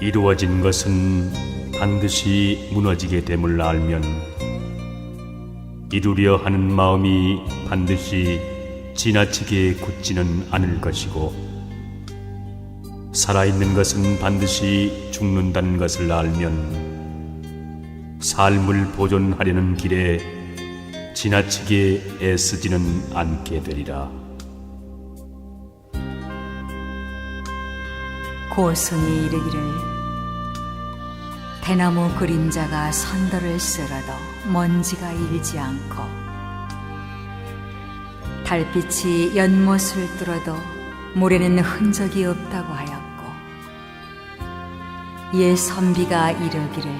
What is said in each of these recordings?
이루어진 것은 반드시 무너지게 됨을 알면 이루려 하는 마음이 반드시 지나치게 굳지는 않을 것이고, 살아있는 것은 반드시 죽는다는 것을 알면 삶을 보존하려는 길에 지나치게 애쓰지는 않게 되리라. 고승이 이르기를 대나무 그림자가 선더를 쓸어도 먼지가 일지 않고, 달빛이 연못을 뚫어도 물에는 흔적이 없다고 하였고, 옛 선비가 이르기를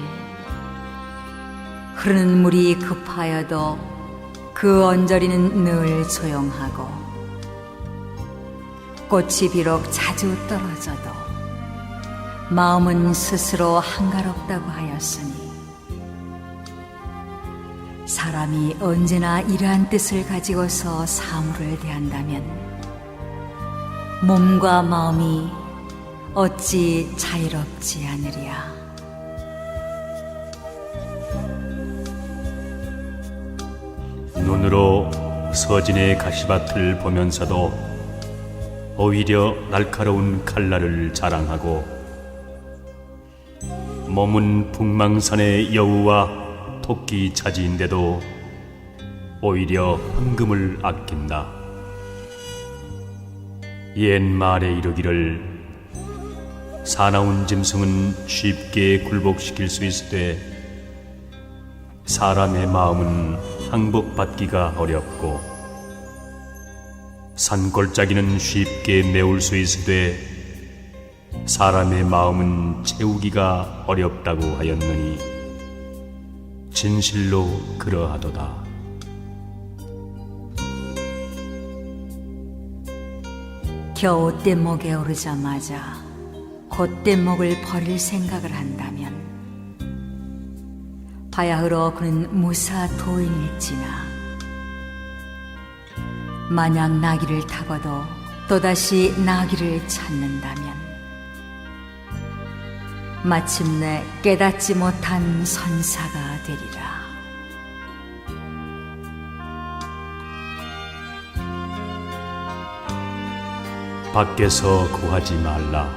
흐르는 물이 급하여도 그 언저리는 늘 조용하고, 꽃이 비록 자주 떨어져도 마음은 스스로 한가롭다고 하였으니, 사람이 언제나 이러한 뜻을 가지고서 사물을 대한다면 몸과 마음이 어찌 자유롭지 않으랴. 눈으로 서진의 가시밭을 보면서도 오히려 날카로운 칼날을 자랑하고, 몸은 북망산의 여우와 토끼 차지인데도 오히려 황금을 아낀다. 옛 말에 이르기를 사나운 짐승은 쉽게 굴복시킬 수 있으되 사람의 마음은 항복받기가 어렵고, 산골짜기는 쉽게 메울 수 있으되 사람의 마음은 채우기가 어렵다고 하였느니 진실로 그러하도다. 겨우 뗏목에 오르자마자 곧 뗏목을 버릴 생각을 한다면 바야흐로 그는 무사 도인일지나, 만약 나귀를 타고도 또다시 나귀를 찾는다면 마침내 깨닫지 못한 선사가 되리라. 밖에서 구하지 말라.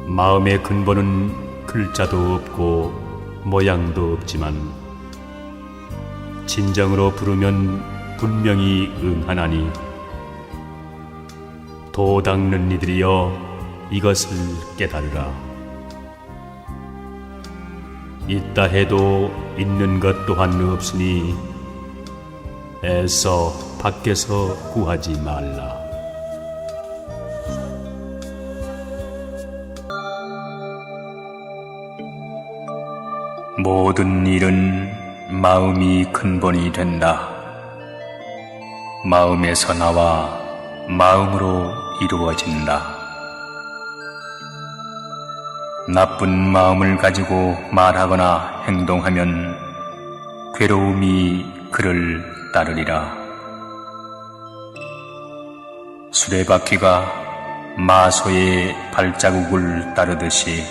마음의 근본은 글자도 없고 모양도 없지만 진정으로 부르면 분명히 응하나니, 도 닦는 이들이여 이것을 깨달으라. 있다 해도 있는 것 또한 없으니 애써 밖에서 구하지 말라. 모든 일은 마음이 근본이 된다. 마음에서 나와 마음으로 이루어진다. 나쁜 마음을 가지고 말하거나 행동하면 괴로움이 그를 따르리라. 수레바퀴가 마소의 발자국을 따르듯이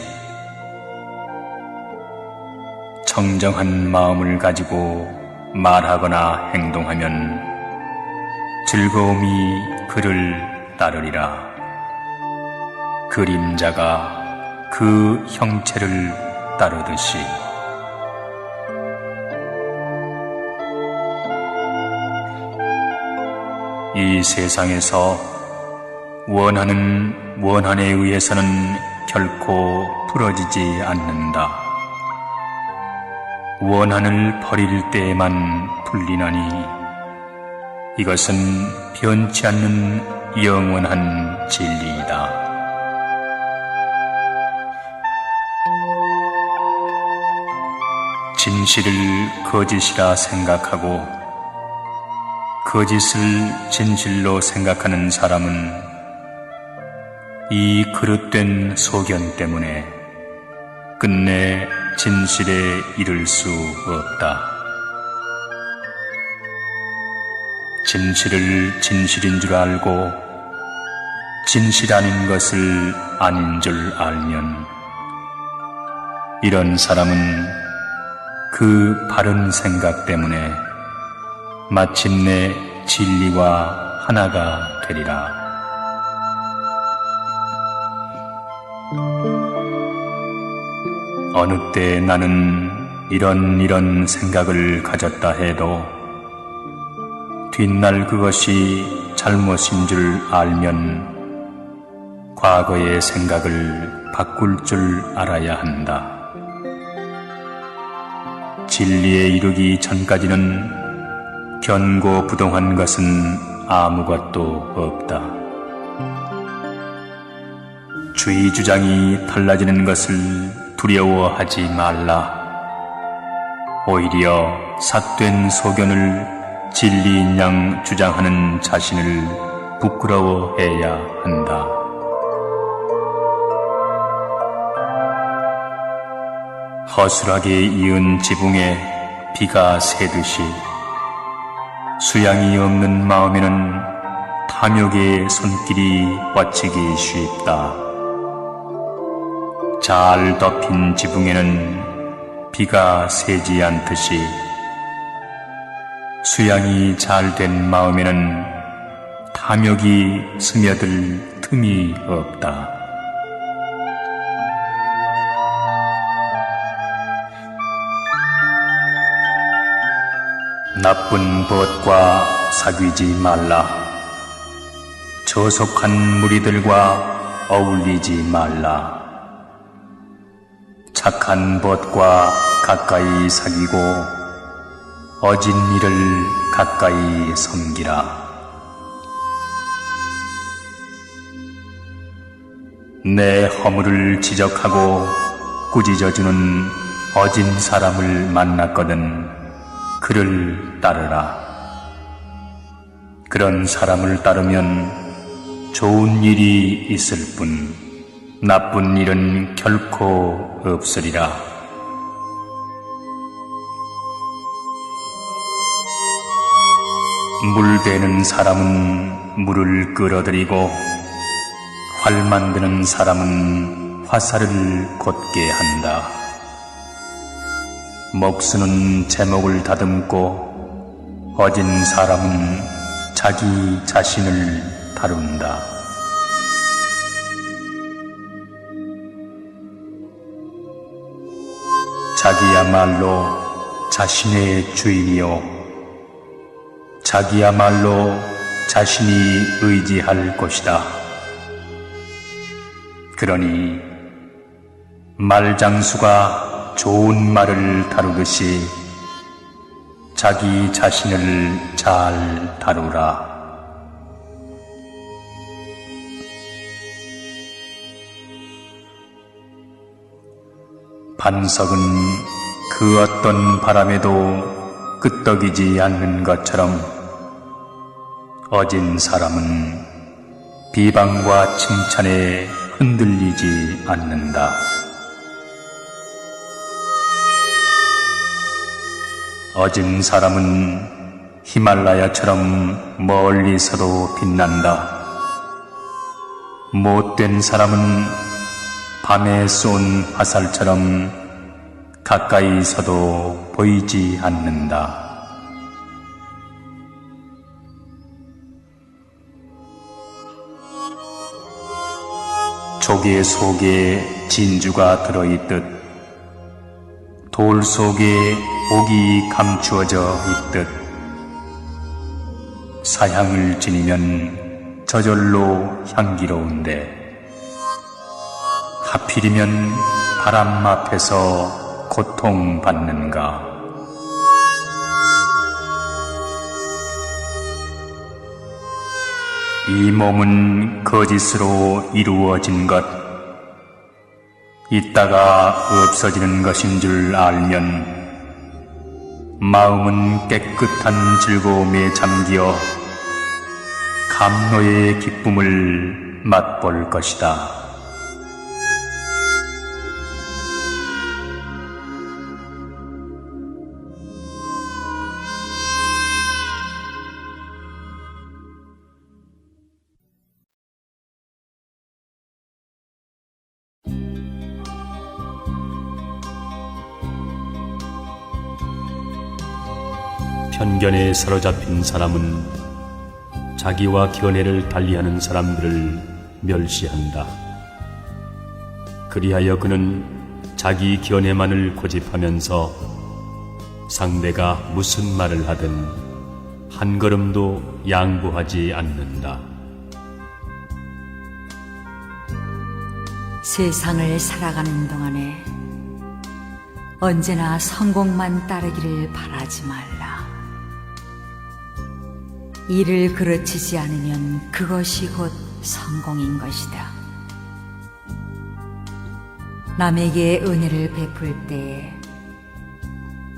청정한 마음을 가지고 말하거나 행동하면 즐거움이 그를 따르리라. 그림자가 그 형체를 따르듯이. 이 세상에서 원하는 원한에 의해서는 결코 풀어지지 않는다. 원한을 버릴 때에만 풀리나니 이것은 변치 않는 영원한 진리이다. 진실을 거짓이라 생각하고 거짓을 진실로 생각하는 사람은 이 그릇된 소견 때문에 끝내 진실에 이를 수 없다. 진실을 진실인 줄 알고 진실아닌 것을 아닌 줄 알면 이런 사람은 그 바른 생각 때문에 마침내 진리와 하나가 되리라. 어느 때 나는 이런 생각을 가졌다 해도 뒷날 그것이 잘못인 줄 알면 과거의 생각을 바꿀 줄 알아야 한다. 진리에 이르기 전까지는 견고부동한 것은 아무것도 없다. 주의 주장이 달라지는 것을 두려워하지 말라. 오히려 삿된 소견을 진리인 양 주장하는 자신을 부끄러워해야 한다. 허술하게 이은 지붕에 비가 새듯이 수양이 없는 마음에는 탐욕의 손길이 뻗치기 쉽다. 잘 덮인 지붕에는 비가 새지 않듯이 수양이 잘 된 마음에는 탐욕이 스며들 틈이 없다. 나쁜 벗과 사귀지 말라. 저속한 무리들과 어울리지 말라. 착한 벗과 가까이 사귀고 어진 이를 가까이 섬기라. 내 허물을 지적하고 꾸짖어주는 어진 사람을 만났거든 그를 따르라. 그런 사람을 따르면 좋은 일이 있을 뿐 나쁜 일은 결코 없으리라. 물 대는 사람은 물을 끌어들이고 활 만드는 사람은 화살을 곧게 한다. 목수는 제목을 다듬고 어진 사람은 자기 자신을 다룬다. 자기야말로 자신의 주인이요 자기야말로 자신이 의지할 것이다. 그러니 말장수가 좋은 말을 다루듯이 자기 자신을 잘 다루라. 반석은 그 어떤 바람에도 끄떡이지 않는 것처럼 어진 사람은 비방과 칭찬에 흔들리지 않는다. 어진 사람은 히말라야처럼 멀리서도 빛난다. 못된 사람은 밤에 쏜 화살처럼 가까이서도 보이지 않는다. 조개 속에 진주가 들어있듯 돌 속에 옥이 감추어져 있듯 사향을 지니면 저절로 향기로운데 하필이면 바람 앞에서 고통받는가. 이 몸은 거짓으로 이루어진 것, 있다가 없어지는 것인 줄 알면 마음은 깨끗한 즐거움에 잠기어 감노의 기쁨을 맛볼 것이다. 편견에 사로잡힌 사람은 자기와 견해를 달리하는 사람들을 멸시한다. 그리하여 그는 자기 견해만을 고집하면서 상대가 무슨 말을 하든 한 걸음도 양보하지 않는다. 세상을 살아가는 동안에 언제나 성공만 따르기를 바라지 말라. 일을 그르치지 않으면 그것이 곧 성공인 것이다. 남에게 은혜를 베풀 때에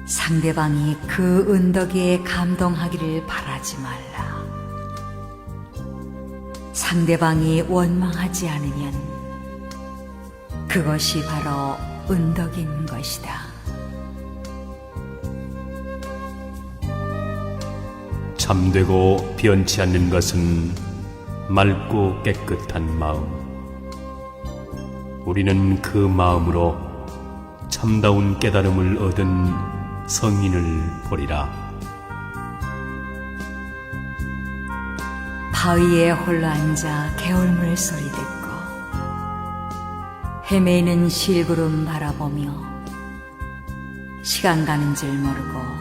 상대방이 그 은덕에 감동하기를 바라지 말라. 상대방이 원망하지 않으면 그것이 바로 은덕인 것이다. 참되고 변치 않는 것은 맑고 깨끗한 마음. 우리는 그 마음으로 참다운 깨달음을 얻은 성인을 보리라. 바위에 홀로 앉아 개울물 소리 듣고 헤매이는 실구름 바라보며 시간 가는 줄 모르고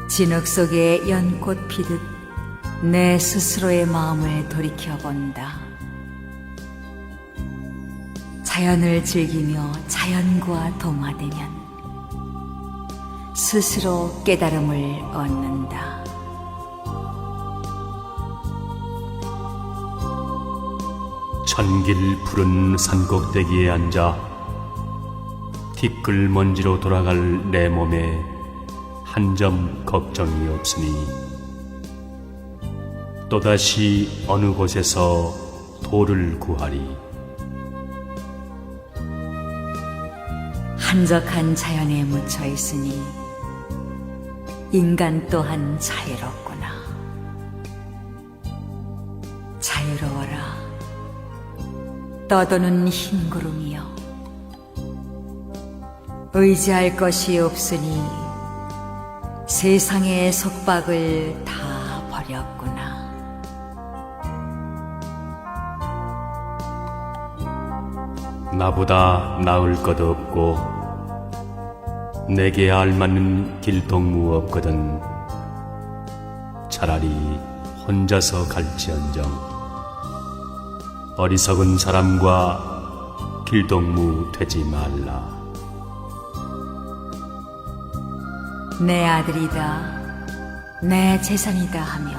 진흙 속에 연꽃 피듯 내 스스로의 마음을 돌이켜본다. 자연을 즐기며 자연과 동화되면 스스로 깨달음을 얻는다. 천길 푸른 산꼭대기에 앉아 티끌 먼지로 돌아갈 내 몸에 한 점 걱정이 없으니 또다시 어느 곳에서 돌을 구하리. 한적한 자연에 묻혀 있으니 인간 또한 자유롭구나. 자유로워라. 떠도는 흰 구름이여. 의지할 것이 없으니 세상의 속박을 다 버렸구나. 나보다 나을 것 없고 내게 알맞는 길동무 없거든. 차라리 혼자서 갈지언정 어리석은 사람과 길동무 되지 말라. 내 아들이다, 내 재산이다 하며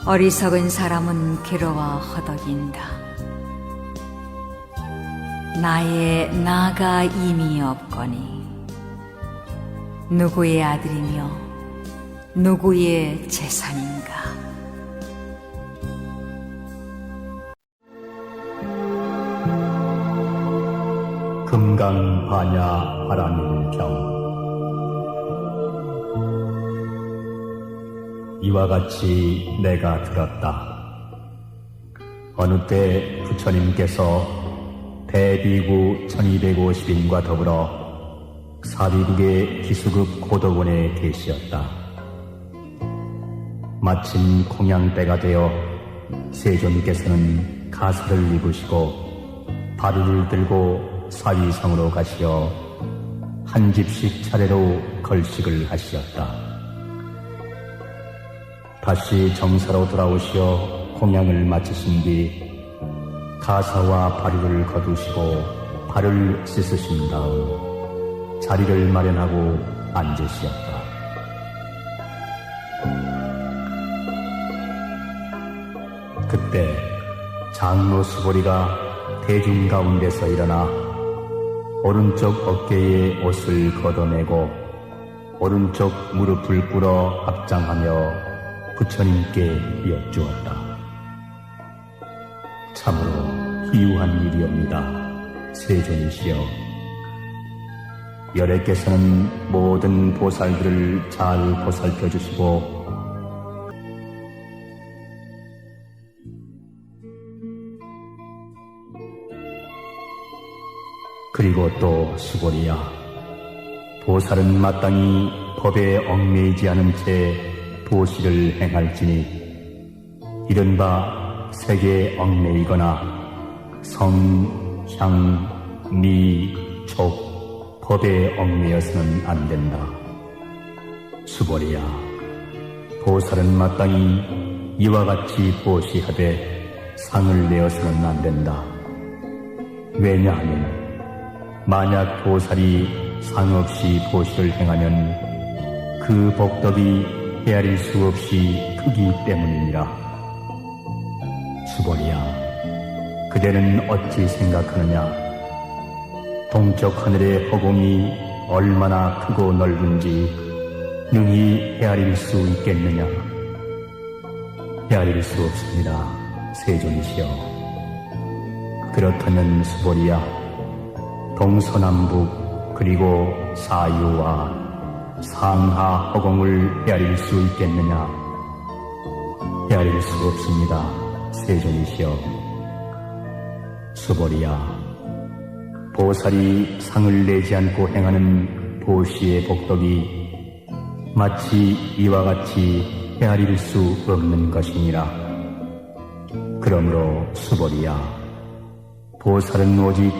어리석은 사람은 괴로워 허덕인다. 나의 나가 이미 없거니 누구의 아들이며 누구의 재산인가. 금강반야 바라밀경. 이와 같이 내가 들었다. 어느 때 부처님께서 대비구 1250인과 더불어 사비국의 기수급 고덕원에 계시었다. 마침 공양때가 되어 세존께서는 가사를 입으시고 바루를 들고 사위성으로 가시어 한 집씩 차례로 걸식을 하시었다. 다시 정사로 돌아오시어 공양을 마치신 뒤 가사와 바루를 거두시고 발을 씻으신 다음 자리를 마련하고 앉으시었다. 그때 장로 수보리가 대중 가운데서 일어나 오른쪽 어깨에 옷을 걷어내고 오른쪽 무릎을 꿇어 합장하며 부처님께 여쭈었다. 참으로 희유한 일이옵니다. 세존이시여, 열애께서는 모든 보살들을 잘 보살펴 주시고 그리고 또 수보리야, 보살은 마땅히 법에 얽매이지 않은 채 도시를 행할지니 이른바 색에 얽매이거나 성, 향, 미, 촉, 법에 얽매여서는 안 된다. 수벌이야, 보살은 마땅히 이와 같이 보시하되 상을 내어서는 안 된다. 왜냐하면 만약 보살이 상 없이 보시를 행하면 그 복덕이 헤아릴 수 없이 크기 때문이니라. 수벌이야, 그대는 어찌 생각하느냐? 동쪽 하늘의 허공이 얼마나 크고 넓은지 능히 헤아릴 수 있겠느냐? 헤아릴 수 없습니다, 세존이시여. 그렇다면 수벌이야, 동서남북 그리고 사유와 상하 허공을 헤아릴 수 있겠느냐? 헤아릴 수 없습니다, 세존이시여. 수벌이야, 보살이 상을 내지 않고 행하는 보시의 복덕이 마치 이와 같이 헤아릴 수 없는 것이니라. 그러므로 수벌이야, 보살은 오직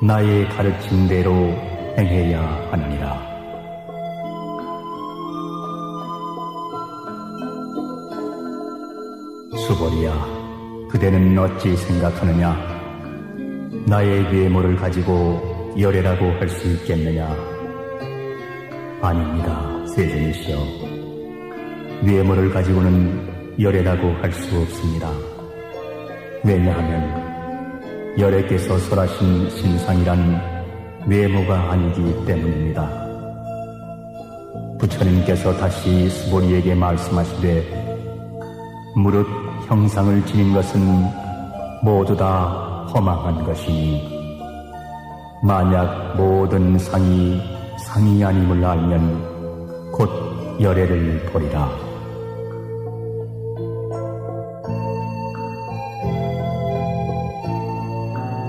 나의 가르친 대로 행해야 하느니라. 수벌이야, 그대는 어찌 생각하느냐? 나의 외모를 가지고 열애라고 할 수 있겠느냐? 아닙니다, 세존이시여. 외모를 가지고는 열애라고 할 수 없습니다. 왜냐하면 열애께서 설하신 신상이란 외모가 아니기 때문입니다. 부처님께서 다시 수보리에게 말씀하시되 무릇 형상을 지닌 것은 모두 다 허망한 것이니 만약 모든 상이 아님을 알면 곧 열애를 보리라.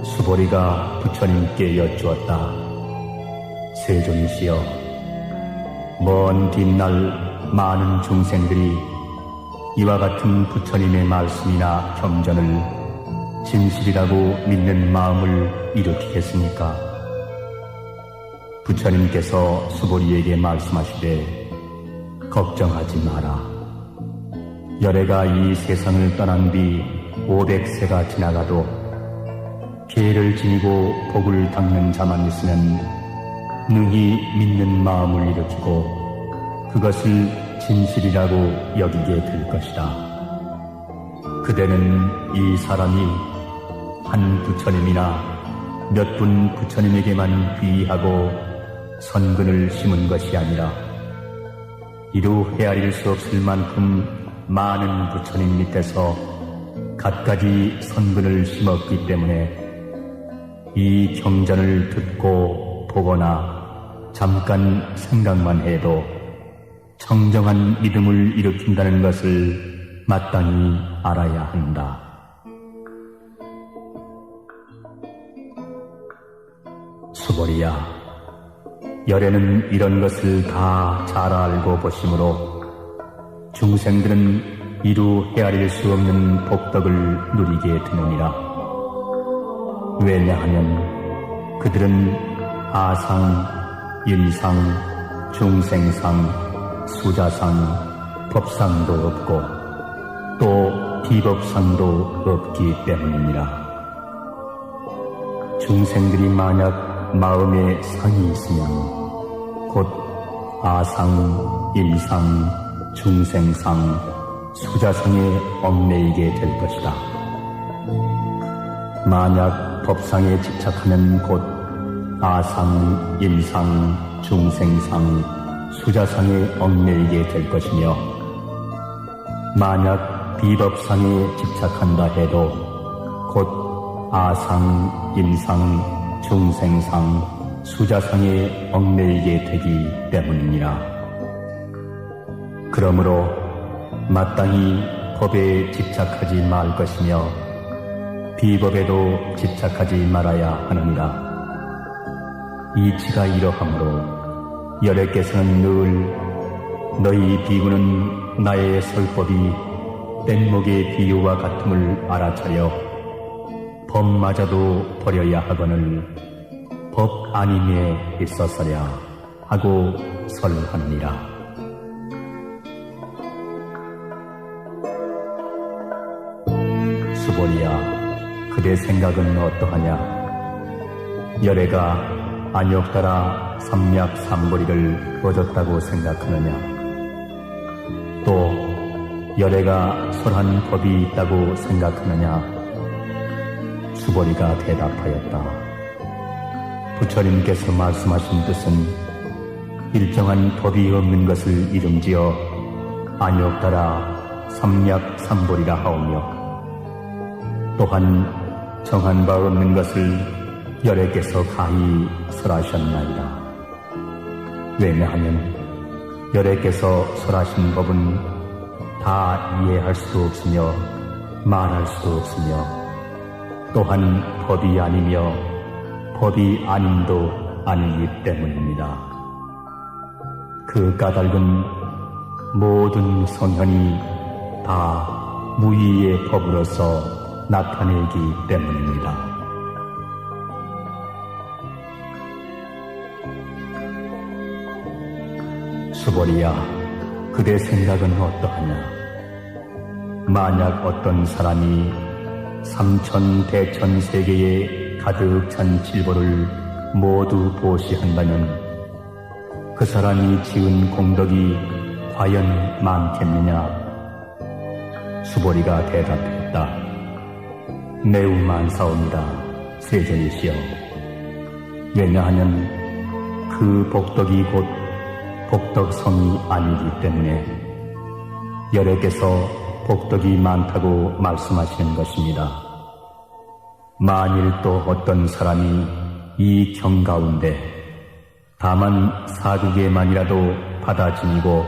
수보리가 부처님께 여쭈었다. 세존이시여, 먼 뒷날 많은 중생들이 이와 같은 부처님의 말씀이나 경전을 진실이라고 믿는 마음을 일으키겠습니까? 부처님께서 수보리에게 말씀하시되 걱정하지 마라. 열애가 이 세상을 떠난 뒤 500세가 지나가도 계를 지니고 복을 닦는 자만 있으면 능히 믿는 마음을 일으키고 그것을 진실이라고 여기게 될 것이다. 그대는 이 사람이 한 부처님이나 몇 분 부처님에게만 귀의하고 선근을 심은 것이 아니라 이루 헤아릴 수 없을 만큼 많은 부처님 밑에서 갖가지 선근을 심었기 때문에 이 경전을 듣고 보거나 잠깐 생각만 해도 청정한 믿음을 일으킨다는 것을 마땅히 알아야 한다. 수보리야, 열애는 이런 것을 다 잘 알고 보심으로 중생들은 이루 헤아릴 수 없는 복덕을 누리게 되느니라. 왜냐하면 그들은 아상, 인상, 중생상, 수자상, 법상도 없고 또 비법상도 없기 때문이니라. 중생들이 만약 마음에 상이 있으면 곧 아상, 인상, 중생상, 수자상에 얽매이게 될 것이다. 만약 법상에 집착하면 곧 아상, 인상, 중생상, 수자상에 얽매이게 될 것이며 만약 비법상에 집착한다 해도 곧 아상, 인상, 중생상, 수자상에 얽매이게 되기 때문이니라. 그러므로 마땅히 법에 집착하지 말 것이며 비법에도 집착하지 말아야 하느니라. 이치가 이러하므로 여래께서는 늘 너희 비구는 나의 설법이 뗏목의 비유와 같음을 알아차려 법마저도 버려야 하거늘 법 아님에 있어서랴 하고 설하느니라. 수보리야, 그대 생각은 어떠하냐? 여래가 안욕 따라 삼약 삼보리를 얻었다고 생각하느냐? 또 여래가 설한 법이 있다고 생각하느냐? 수보리가 대답하였다. 부처님께서 말씀하신 뜻은 일정한 법이 없는 것을 이름지어 안욕 따라 삼약 삼보리라 하오며 또한 정한 바 없는 것을 여래께서 가히 설하셨나이다. 왜냐하면 여래께서 설하신 법은 다 이해할 수 없으며 말할 수 없으며 또한 법이 아니며 법이 아님도 아니기 때문입니다. 그 까닭은 모든 성현이 다 무의의 법으로서 나타내기 때문입니다. 수보리야, 그대 생각은 어떠하냐? 만약 어떤 사람이 삼천대천세계에 가득 찬 칠보를 모두 보시한다면 그 사람이 지은 공덕이 과연 많겠느냐? 수보리가 대답했다. 매우 많사옵니다, 세존이시여. 왜냐하면 그 복덕이 곧 복덕성이 아니기 때문에 여래께서 복덕이 많다고 말씀하시는 것입니다. 만일 또 어떤 사람이 이 경 가운데 다만 사두개만이라도 받아 지니고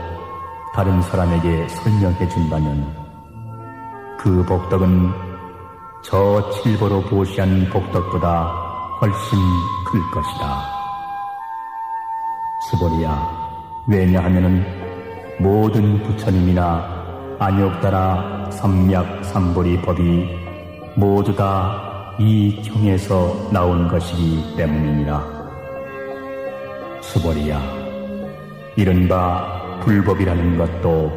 다른 사람에게 설명해 준다면 그 복덕은 저 칠보로 보시한 복덕보다 훨씬 클 것이다. 수보리야, 왜냐하면은 모든 부처님이나 안욕 따라 삼약 삼보리 법이 모두 다 이 경에서 나온 것이기 때문이니라. 수보리야, 이른바 불법이라는 것도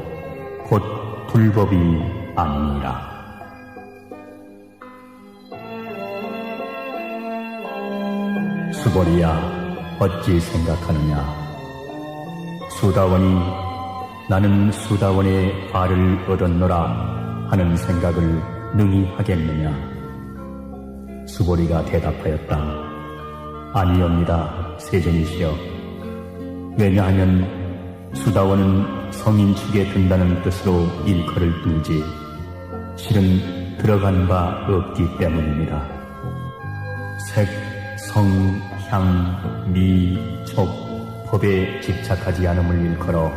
곧 불법이 아니니라. 수보리야, 어찌 생각하느냐? 수다원이 나는 수다원의 과를 얻었노라 하는 생각을 능히 하겠느냐? 수보리가 대답하였다. 아니옵니다, 세존이시여. 왜냐하면 수다원은 성인 축에 든다는 뜻으로 일컬을 뿐이지 실은 들어간 바 없기 때문입니다. 색, 성, 향, 미, 촉, 법에 집착하지 않음을 일컬어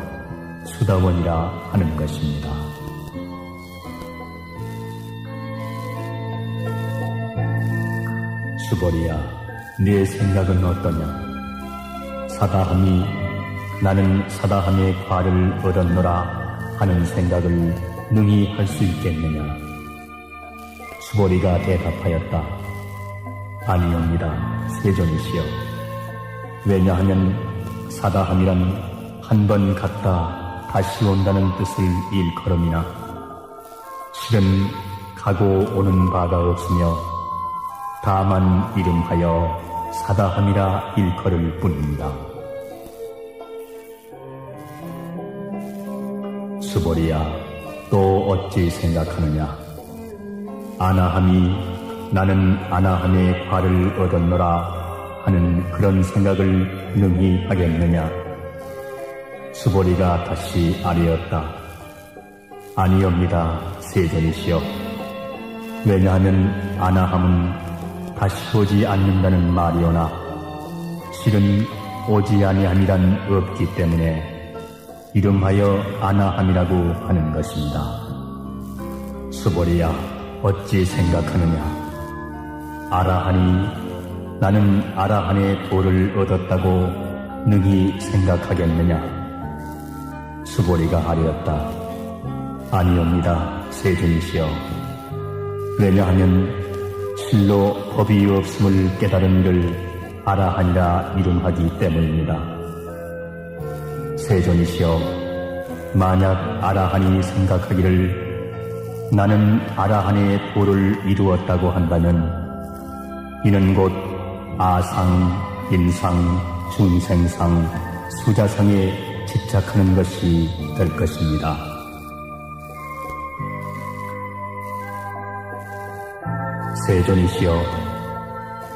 수다원이라 하는 것입니다. 수보리야, 네 생각은 어떠냐? 사다함이 나는 사다함의 과를 얻었노라 하는 생각을 능히 할 수 있겠느냐? 수보리가 대답하였다. 아니옵니다, 세존이시여. 왜냐하면 사다함이란 한 번 갔다 다시 온다는 뜻을 일컬음이나 실은 가고 오는 바가 없으며 다만 이름하여 사다함이라 일컬을 뿐입니다. 수보리야, 또 어찌 생각하느냐? 아나함이 나는 아나함의 과를 얻었노라 하는 그런 생각을 능히 하겠느냐? 수보리가 다시 아뢰었다. 아니옵니다, 세존이시여. 왜냐하면 아나함은 다시 오지 않는다는 말이오나 실은 오지 아니함이란 없기 때문에 이름하여 아나함이라고 하는 것입니다. 수보리야, 어찌 생각하느냐? 아라하니 나는 아라한의 도를 얻었다고 능히 생각하겠느냐? 수보리가 아뢰었다. 아니옵니다, 세존이시여. 왜냐하면 실로 법이 없음을 깨달은 이를 아라한이라 이름하기 때문입니다. 세존이시여, 만약 아라한이 생각하기를 나는 아라한의 도를 이루었다고 한다면 이는 곧 아상, 인상, 중생상, 수자상에 집착하는 것이 될 것입니다. 세존이시여,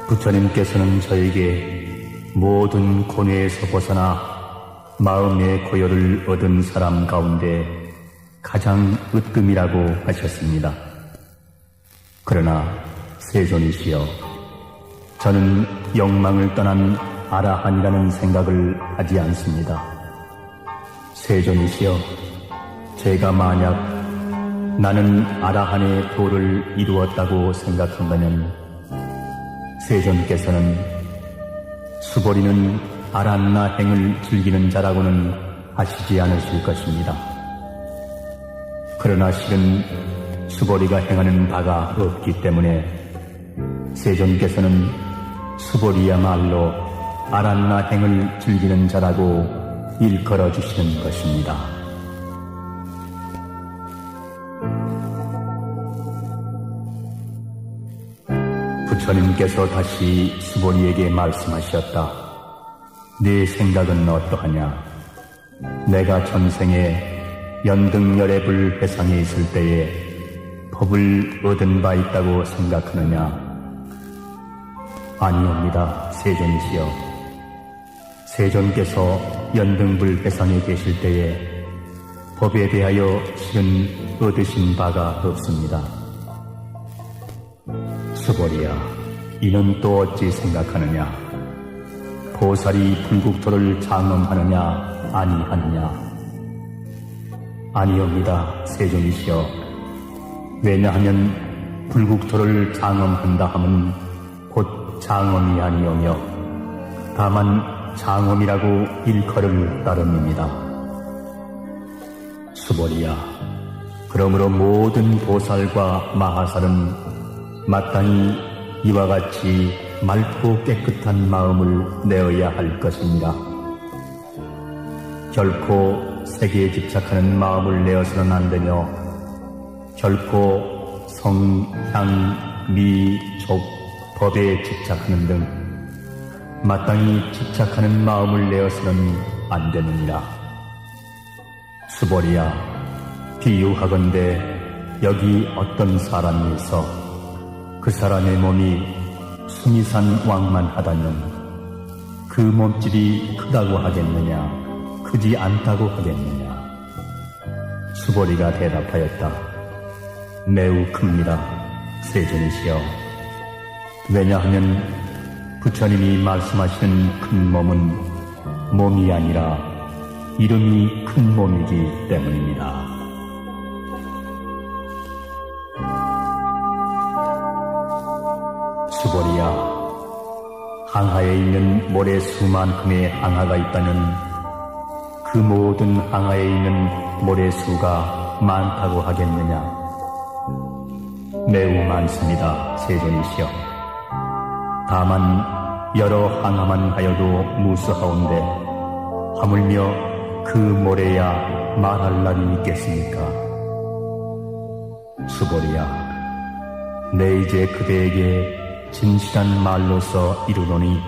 부처님께서는 저에게 모든 고뇌에서 벗어나 마음의 고요를 얻은 사람 가운데 가장 으뜸이라고 하셨습니다. 그러나 세존이시여, 저는 영망을 떠난 아라한이라는 생각을 하지 않습니다. 세존이시여, 제가 만약 나는 아라한의 도를 이루었다고 생각한다면 세존께서는 수보리는 아란나 행을 즐기는 자라고는 하시지 않으실 것입니다. 그러나 실은 수보리가 행하는 바가 없기 때문에 세존께서는 수보리야말로 아란나 행을 즐기는 자라고 일컬어 주시는 것입니다. 부처님께서 다시 수보리에게 말씀하셨다. 네 생각은 어떠하냐? 내가 전생에 연등열애불 회상에 있을 때에 법을 얻은 바 있다고 생각하느냐? 아니옵니다, 세존이시여. 세존께서 연등불 회상에 계실 때에 법에 대하여 실은 얻으신 바가 없습니다. 수보리야, 이는 또 어찌 생각하느냐? 보살이 불국토를 장엄하느냐 아니하느냐? 아니옵니다, 세존이시여. 왜냐하면 불국토를 장엄한다 함은 곧 장엄이 아니오며 다만 장엄이라고 일컬을 따름입니다. 수보리야, 그러므로 모든 보살과 마하살은 마땅히 이와 같이 맑고 깨끗한 마음을 내어야 할 것입니다. 결코 세계에 집착하는 마음을 내어서는 안 되며 결코 성, 향, 미, 족, 법에 집착하는 등 마땅히 집착하는 마음을 내어서는 안 되느니라. 수보리야, 비유하건대 여기 어떤 사람이 있어 그 사람의 몸이 수미산 왕만하다면 그 몸집이 크다고 하겠느냐, 크지 않다고 하겠느냐? 수보리가 대답하였다. 매우 큽니다, 세존이시여. 왜냐하면 부처님이 말씀하시는 큰 몸은 몸이 아니라 이름이 큰 몸이기 때문입니다. 수보리야, 항하에 있는 모래수만큼의 항하가 있다면 그 모든 항하에 있는 모래수가 많다고 하겠느냐? 매우 많습니다, 세존이시여. 다만 여러 항하만 하여도 무수하온데 하물며 그 모래야 말할 날이 있겠습니까? 수보리야, 내 이제 그대에게 진실한 말로서 이르노니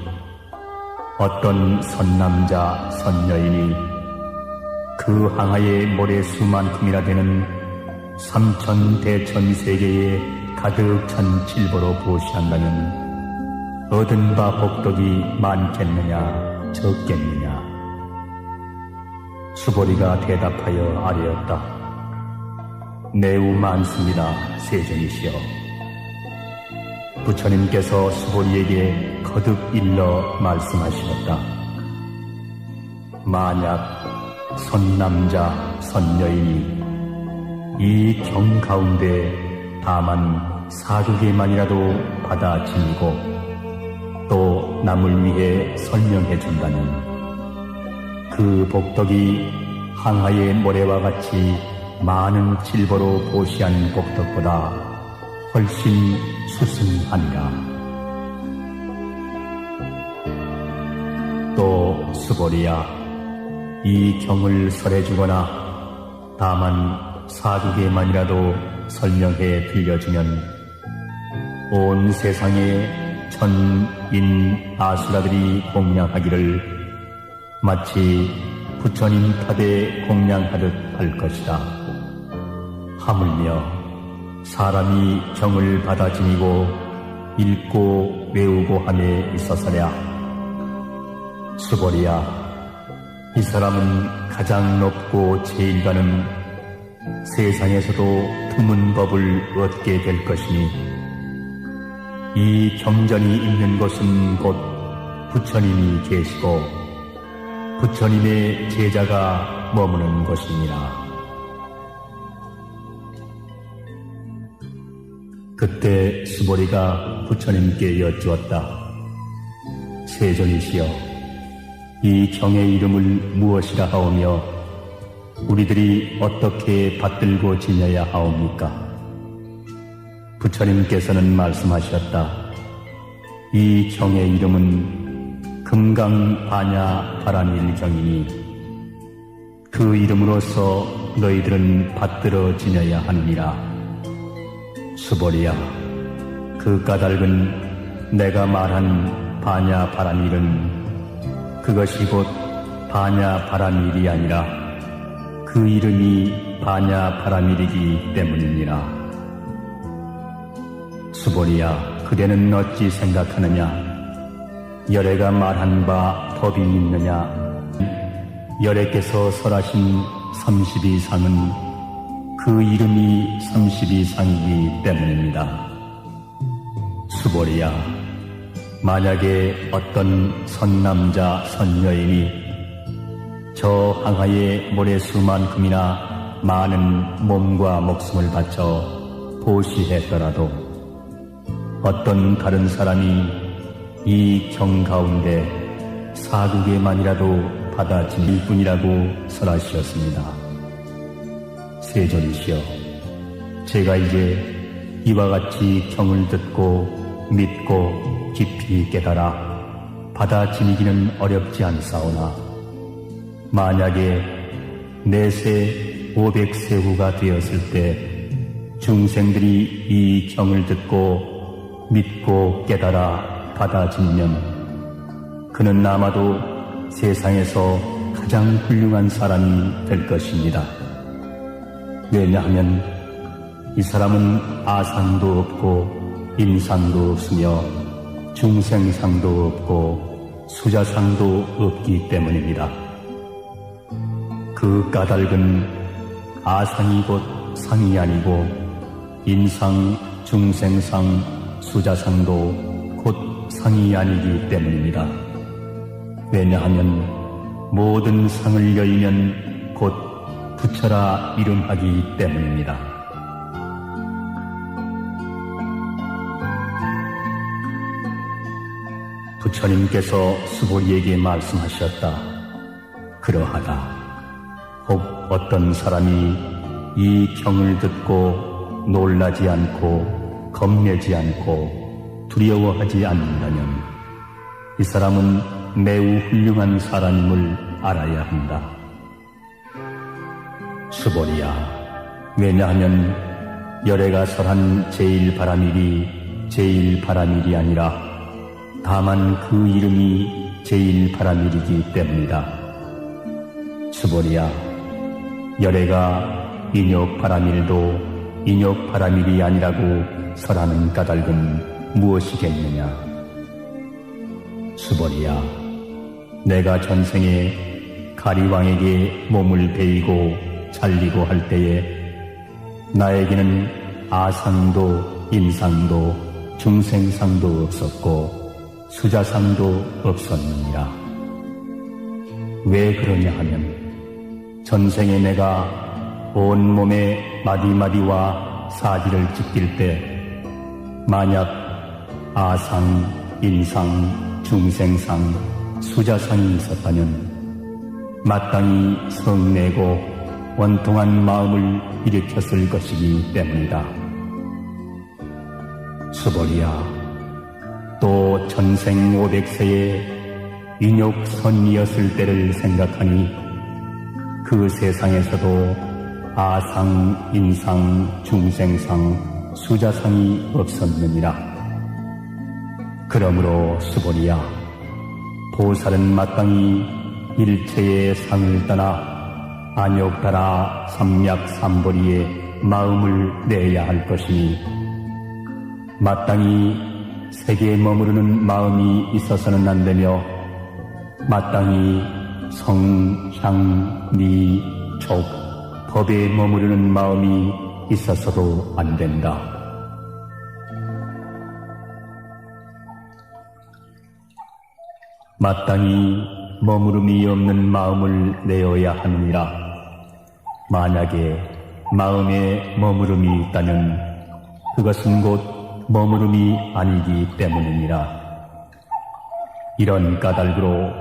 어떤 선남자, 선여인이 그 항하의 모래수만큼이나 되는 삼천대천세계에 가득 찬 질보로 보시한다면 얻은 바 복덕이 많겠느냐 적겠느냐? 수보리가 대답하여 아뢰었다. 매우 많습니다, 세존이시여. 부처님께서 수보리에게 거듭 일러 말씀하시었다. 만약 선남자, 선여인이 이 경 가운데 다만 4극에만이라도 받아 지니고 또 남을 위해 설명해 준다면 그 복덕이 항하의 모래와 같이 많은 질보로 보시한 복덕보다 훨씬 수승하니라. 또 수보리야, 이 경을 설해주거나 다만 사두개만이라도 설명해 들려주면 온 세상의 천인 아수라들이 공양하기를 마치 부처님 탑에 공양하듯 할 것이다. 하물며 사람이 경을 받아 지니고 읽고 외우고 함에 있어서랴. 수보리야, 이 사람은 가장 높고 제일가는 세상에서도 드문 법을 얻게 될 것이니 이 경전이 있는 곳은 곧 부처님이 계시고 부처님의 제자가 머무는 곳이니라. 그때 수보리가 부처님께 여쭈었다. 세존이시여, 이 경의 이름을 무엇이라 하오며 우리들이 어떻게 받들고 지내야 하옵니까? 부처님께서는 말씀하셨다. 이 경의 이름은 금강반야바라밀경이니 그 이름으로써 너희들은 받들어 지내야 하느니라. 수보리야, 그 까닭은 내가 말한 반야바라밀은 그것이 곧 반야바라밀이 아니라 그 이름이 반야바라밀이기 때문이니라. 수보리야, 그대는 어찌 생각하느냐? 열애가 말한 바 법이 있느냐? 열애께서 설하신 32상은 그 이름이 32상이기 때문입니다. 수보리야, 만약에 어떤 선남자 선여인이 저 항하의 모래수만큼이나 많은 몸과 목숨을 바쳐 보시했더라도 어떤 다른 사람이 이 경 가운데 사두개만이라도 받아 지닐 뿐이라고 설하시었습니다. 세존이시여, 제가 이제 이와 같이 경을 듣고 믿고 깊이 깨달아 받아 지니기는 어렵지 않사오나 만약에 내세 500세 후가 되었을 때 중생들이 이 경을 듣고 믿고 깨달아 받아 지니면 그는 아마도 세상에서 가장 훌륭한 사람이 될 것입니다. 왜냐하면 이 사람은 아상도 없고 인상도 없으며 중생상도 없고 수자상도 없기 때문입니다. 그 까닭은 아상이 곧 상이 아니고 인상, 중생상, 수자상도 곧 상이 아니기 때문입니다. 왜냐하면 모든 상을 여의면 곧 부처라 이름하기 때문입니다. 부처님께서 수보리에게 말씀하셨다. 그러하다. 혹 어떤 사람이 이 경을 듣고 놀라지 않고 겁내지 않고 두려워하지 않는다면 이 사람은 매우 훌륭한 사람임을 알아야 한다. 수보리야, 왜냐하면 열애가 설한 제일바라밀이 제일바라밀이 아니라 다만 그 이름이 제일바라밀이기 때문이다. 수보리야, 열애가 인욕바라밀도 인욕바라밀이 아니라고 설하는 까닭은 무엇이겠느냐? 수보리야, 내가 전생에 가리왕에게 몸을 베이고 잘리고 할 때에 나에게는 아상도 인상도 중생상도 없었고 수자상도 없었느니라. 왜 그러냐 하면 전생에 내가 온 몸에 마디마디와 사지를 찢길 때 만약 아상, 인상, 중생상, 수자상이 있었다면 마땅히 성내고 원통한 마음을 일으켰을 것이기 때문이다. 수보리야, 또 전생 500세의 인욕선이었을 때를 생각하니 그 세상에서도 아상, 인상, 중생상, 수자상이 없었느니라. 그러므로 수보리야, 보살은 마땅히 일체의 상을 떠나 안욕따라 삼략삼보리에 마음을 내야 할 것이니 마땅히 세계에 머무르는 마음이 있어서는 안 되며 마땅히 성, 향, 미, 촉, 법에 머무르는 마음이 있어서도 안 된다. 마땅히 머무름이 없는 마음을 내어야 하느니라. 만약에 마음에 머무름이 있다면 그것은 곧 머무름이 아니기 때문이니라. 이런 까닭으로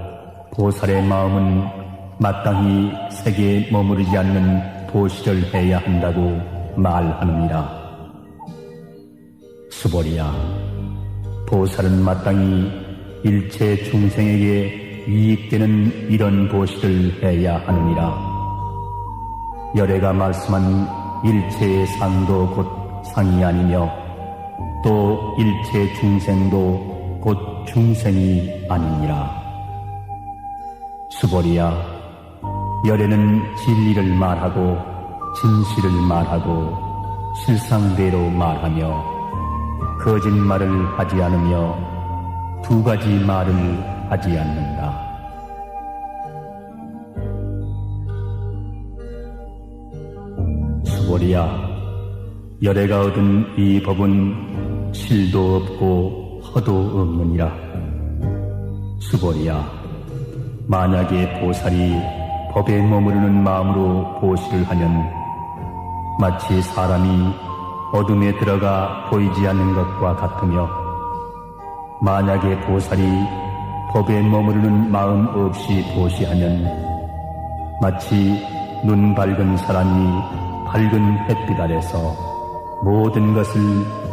보살의 마음은 마땅히 세계에 머무르지 않는 보시를 해야 한다고 말하느니라. 수보리야, 보살은 마땅히 일체 중생에게 이익되는 이런 보시를 해야 하느니라. 열애가 말씀한 일체의 상도 곧 상이 아니며 또 일체 중생도 곧 중생이 아니니라. 수보리야, 열애는 진리를 말하고 진실을 말하고 실상대로 말하며 거짓말을 하지 않으며 두 가지 말을 하지 않는다. 수보리야, 열애가 얻은 이 법은 실도 없고 허도 없느니라. 수보리야, 만약에 보살이 법에 머무르는 마음으로 보시를 하면 마치 사람이 어둠에 들어가 보이지 않는 것과 같으며 만약에 보살이 법에 머무르는 마음 없이 보시하면 마치 눈 밝은 사람이 밝은 햇빛 아래서 모든 것을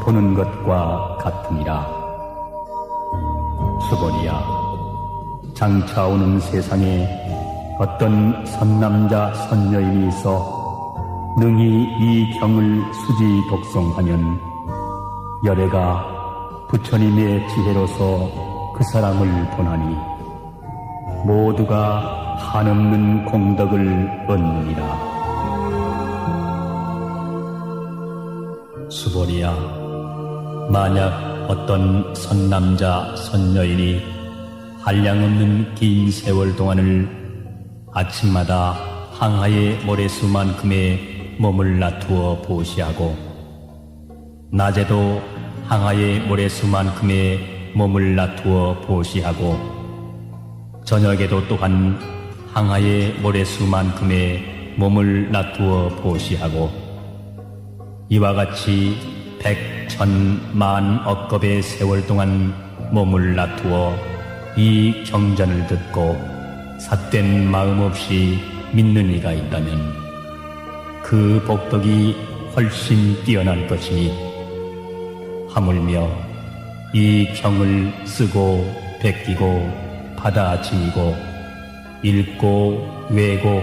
보는 것과 같으니라. 수보리야, 장차 오는 세상에 어떤 선남자 선여인이 있어 능히 이 경을 수지 독송하면 열애가 부처님의 지혜로서 그 사람을 보나니 모두가 한없는 공덕을 얻느니라. 수보리야, 만약 어떤 선남자 선여인이 한량없는 긴 세월 동안을 아침마다 항하의 모래수만큼의 몸을 놔두어 보시하고 낮에도 항하의 모래수만큼의 몸을 놔두어 보시하고 저녁에도 또한 항하의 모래수만큼의 몸을 놔두어 보시하고 이와 같이 100, 1000, 만, 억겁의 세월 동안 몸을 놔두어 이 경전을 듣고 삿된 마음 없이 믿는 이가 있다면 그 복덕이 훨씬 뛰어날 것이니 하물며 이 경을 쓰고 베끼고 받아지니고 읽고 외고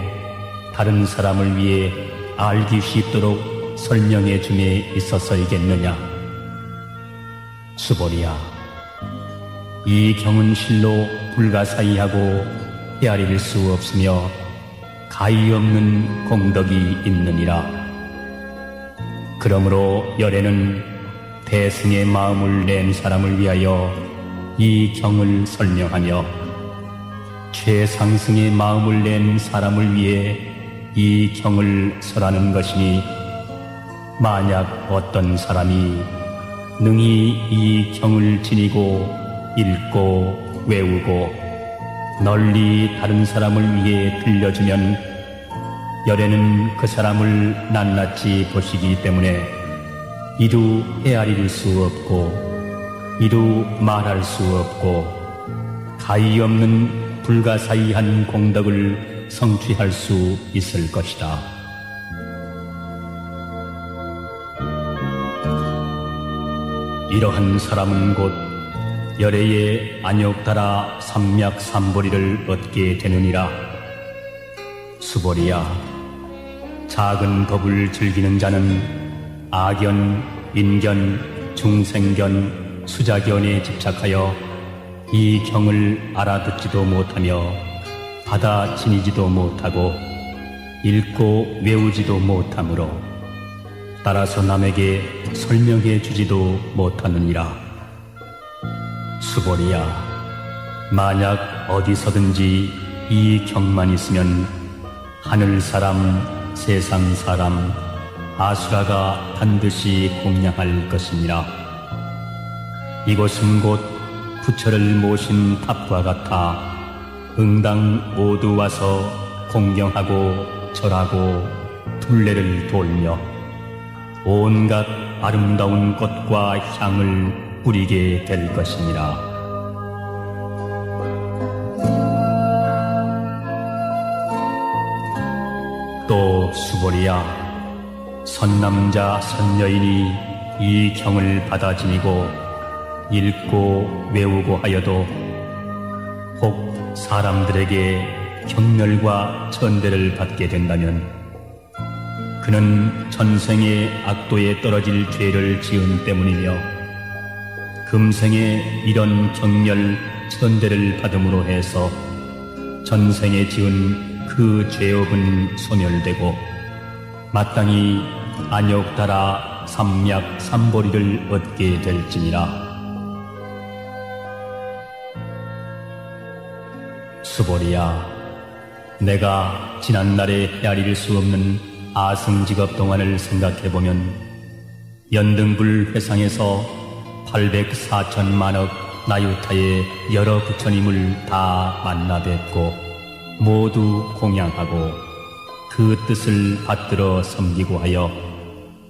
다른 사람을 위해 알기 쉽도록 설명해 줌에 있어서이겠느냐. 수보리야, 이 경은 실로 불가사의하고 헤아릴 수 없으며 가히 없는 공덕이 있느니라. 그러므로 열애는 대승의 마음을 낸 사람을 위하여 이 경을 설명하며 최상승의 마음을 낸 사람을 위해 이 경을 설하는 것이니 만약 어떤 사람이 능히 이 경을 지니고 읽고 외우고 널리 다른 사람을 위해 들려주면 열애는 그 사람을 낱낱이 보시기 때문에 이루 헤아릴 수 없고 이루 말할 수 없고 가히 없는 불가사의한 공덕을 성취할 수 있을 것이다. 이러한 사람은 곧 열애의 안욕달아 삼맥삼보리를 얻게 되느니라. 수보리야, 작은 법을 즐기는 자는 악견, 인견, 중생견, 수자견에 집착하여 이 경을 알아듣지도 못하며 받아 지니지도 못하고 읽고 외우지도 못하므로 따라서 남에게 설명해 주지도 못하느니라. 수보리야, 만약 어디서든지 이 경만 있으면 하늘 사람, 세상 사람, 아수라가 반드시 공양할 것이니라. 이곳은 곧 부처를 모신 탑과 같아 응당 모두 와서 공경하고 절하고 둘레를 돌며 온갖 아름다운 꽃과 향을 뿌리게 될 것이니라. 또 수보리야, 선남자 선여인이 이 경을 받아 지니고 읽고 외우고 하여도 혹 사람들에게 경멸과 천대를 받게 된다면 그는 전생의 악도에 떨어질 죄를 지은 때문이며 금생에 이런 경멸 천대를 받음으로 해서 전생에 지은 그 죄업은 소멸되고 마땅히 안욕달아 삼맥삼보리를 얻게 될지니라. 수보리야, 내가 지난날에 헤아릴 수 없는 아승직업 동안을 생각해보면 연등불 회상에서 804천만억 나유타의 여러 부처님을 다 만나 뵙고 모두 공양하고 그 뜻을 받들어 섬기고 하여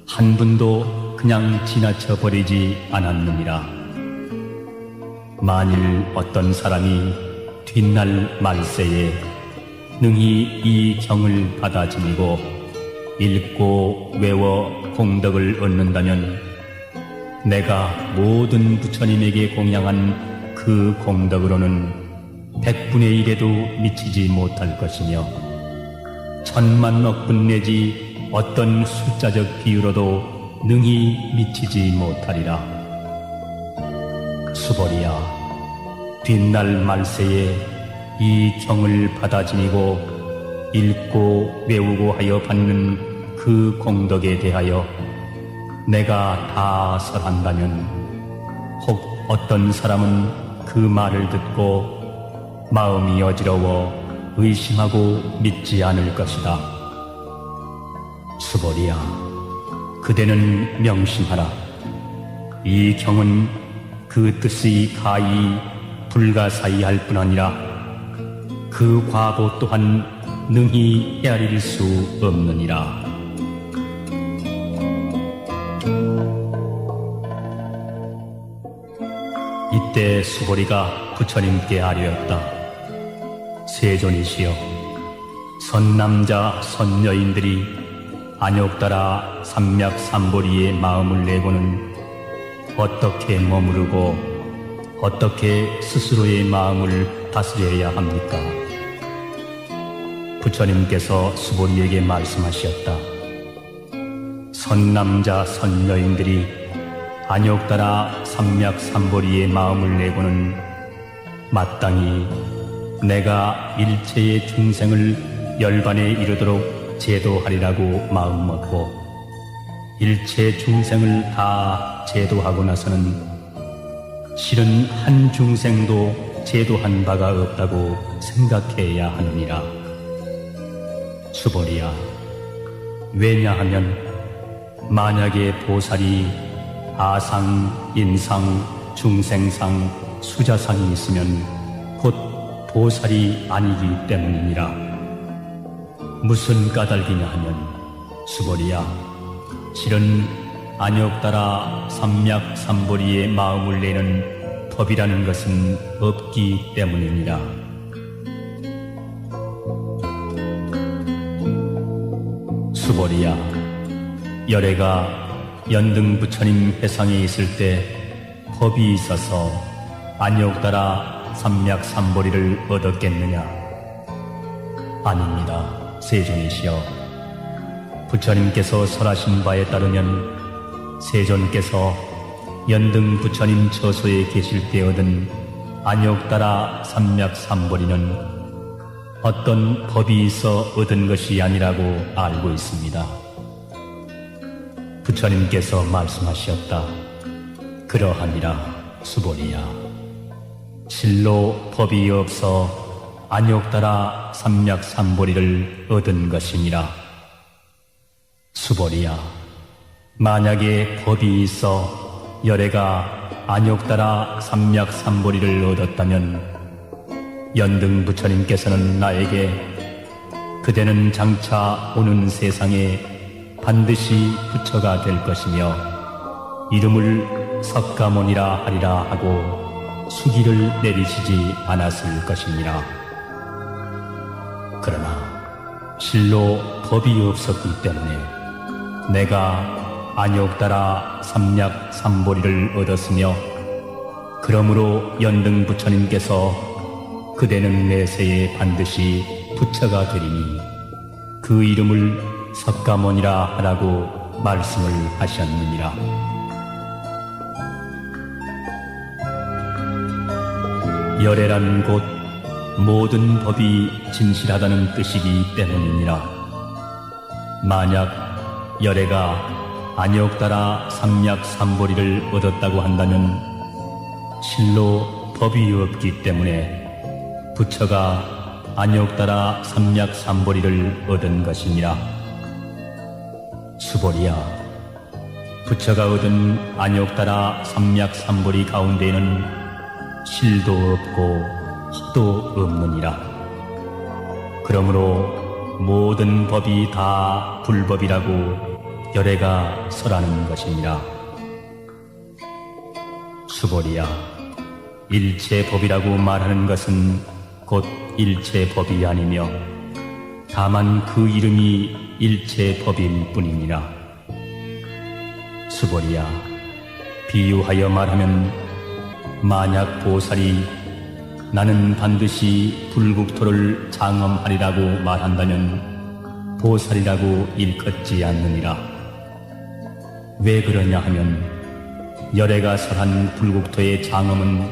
한 분도 그냥 지나쳐 버리지 않았느니라. 만일 어떤 사람이 뒷날 말세에 능히 이 경을 받아 지니고 읽고 외워 공덕을 얻는다면 내가 모든 부처님에게 공양한 그 공덕으로는 100분의 1에도 미치지 못할 것이며 1000만 억분 내지 어떤 숫자적 비유로도 능히 미치지 못하리라. 수보리야, 뒷날 말세에 이 경을 받아 지니고 읽고 외우고 하여 받는 그 공덕에 대하여 내가 다 설한다면 혹 어떤 사람은 그 말을 듣고 마음이 어지러워 의심하고 믿지 않을 것이다. 수보리야, 그대는 명심하라. 이 경은 그 뜻이 가히 불가사의할 뿐 아니라 그 과보 또한 능히 헤아릴 수 없느니라. 이때 수보리가 부처님께 아뢰었다. 세존이시여, 선남자 선여인들이 안욕달아 삼맥삼보리의 마음을 내고는 어떻게 머무르고 어떻게 스스로의 마음을 다스려야 합니까? 부처님께서 수보리에게 말씀하셨다. 선남자 선여인들이 안욕달아 삼맥삼보리의 마음을 내고는 마땅히 내가 일체의 중생을 열반에 이르도록 제도하리라고 마음먹고 일체 중생을 다 제도하고 나서는 실은 한 중생도 제도한 바가 없다고 생각해야 하느니라. 수보리야, 왜냐하면 만약에 보살이 아상, 인상, 중생상, 수자상이 있으면 곧 보살이 아니기 때문이니라. 무슨 까닭이냐 하면 수보리야, 실은 안욕달아 삼맥삼보리의 마음을 내는 법이라는 것은 없기 때문이니라. 수보리야, 열애가 연등 부처님 회상에 있을 때 법이 있어서 안욕따라 삼맥삼보리를 얻었겠느냐? 아닙니다, 세존이시여. 부처님께서 설하신 바에 따르면 세존께서 연등 부처님 처소에 계실 때 얻은 안욕따라 삼맥삼보리는 어떤 법이 있어 얻은 것이 아니라고 알고 있습니다. 부처님께서 말씀하셨다. 그러하니라, 수보리야. 실로 법이 없어 안욕따라 삼맥삼보리를 얻은 것이니라. 수보리야, 만약에 법이 있어 열애가 안욕따라 삼맥삼보리를 얻었다면 연등 부처님께서는 나에게 그대는 장차 오는 세상에 반드시 부처가 될 것이며 이름을 석가모니라 하리라 하고 수기를 내리시지 않았을 것이니라. 그러나 실로 법이 없었기 때문에 내가 안욕따라 삼맥삼보리를 얻었으며 그러므로 연등 부처님께서 그대는 내세에 반드시 부처가 되리니 그 이름을 석가모니라 하라고 말씀을 하셨느니라. 열애란 곧 모든 법이 진실하다는 뜻이기 때문이니라. 만약 열애가 안욕따라 삼맥삼보리를 얻었다고 한다면 실로 법이 없기 때문에 부처가 안욕따라 삼맥삼보리를 얻은 것이니라. 수보리야, 부처가 얻은 안욕따라 삼맥삼보리 가운데에는 실도 없고 허도 없느니라. 그러므로 모든 법이 다 불법이라고 열애가 설하는 것이니라. 수보리야, 일체법이라고 말하는 것은 곧 일체법이 아니며 다만 그 이름이 일체법일 뿐이니라. 수보리야, 비유하여 말하면 만약 보살이 나는 반드시 불국토를 장엄하리라고 말한다면 보살이라고 일컫지 않느니라. 왜 그러냐 하면 열애가 설한 불국토의 장엄은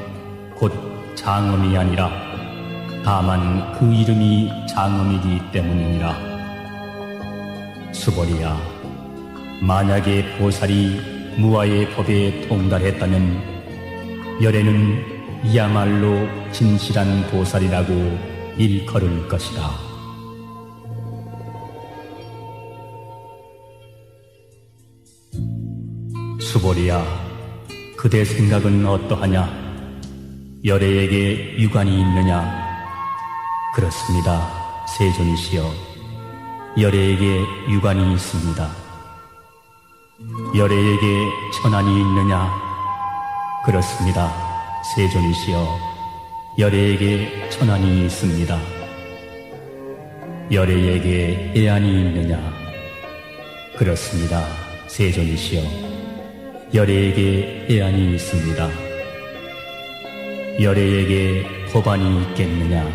곧 장엄이 아니라 다만 그 이름이 장엄이기 때문이니라. 수보리야, 만약에 보살이 무아의 법에 통달했다면 열애는 이야말로 진실한 보살이라고 일컬을 것이다. 수보리야, 그대 생각은 어떠하냐? 열애에게 유관이 있느냐? 그렇습니다, 세존이시여. 열애에게 유관이 있습니다. 열애에게 천안이 있느냐? 그렇습니다, 세존이시여. 열애에게 천안이 있습니다. 열애에게 애안이 있느냐? 그렇습니다, 세존이시여. 열애에게 애안이 있습니다. 열애에게 법안이 있겠느냐?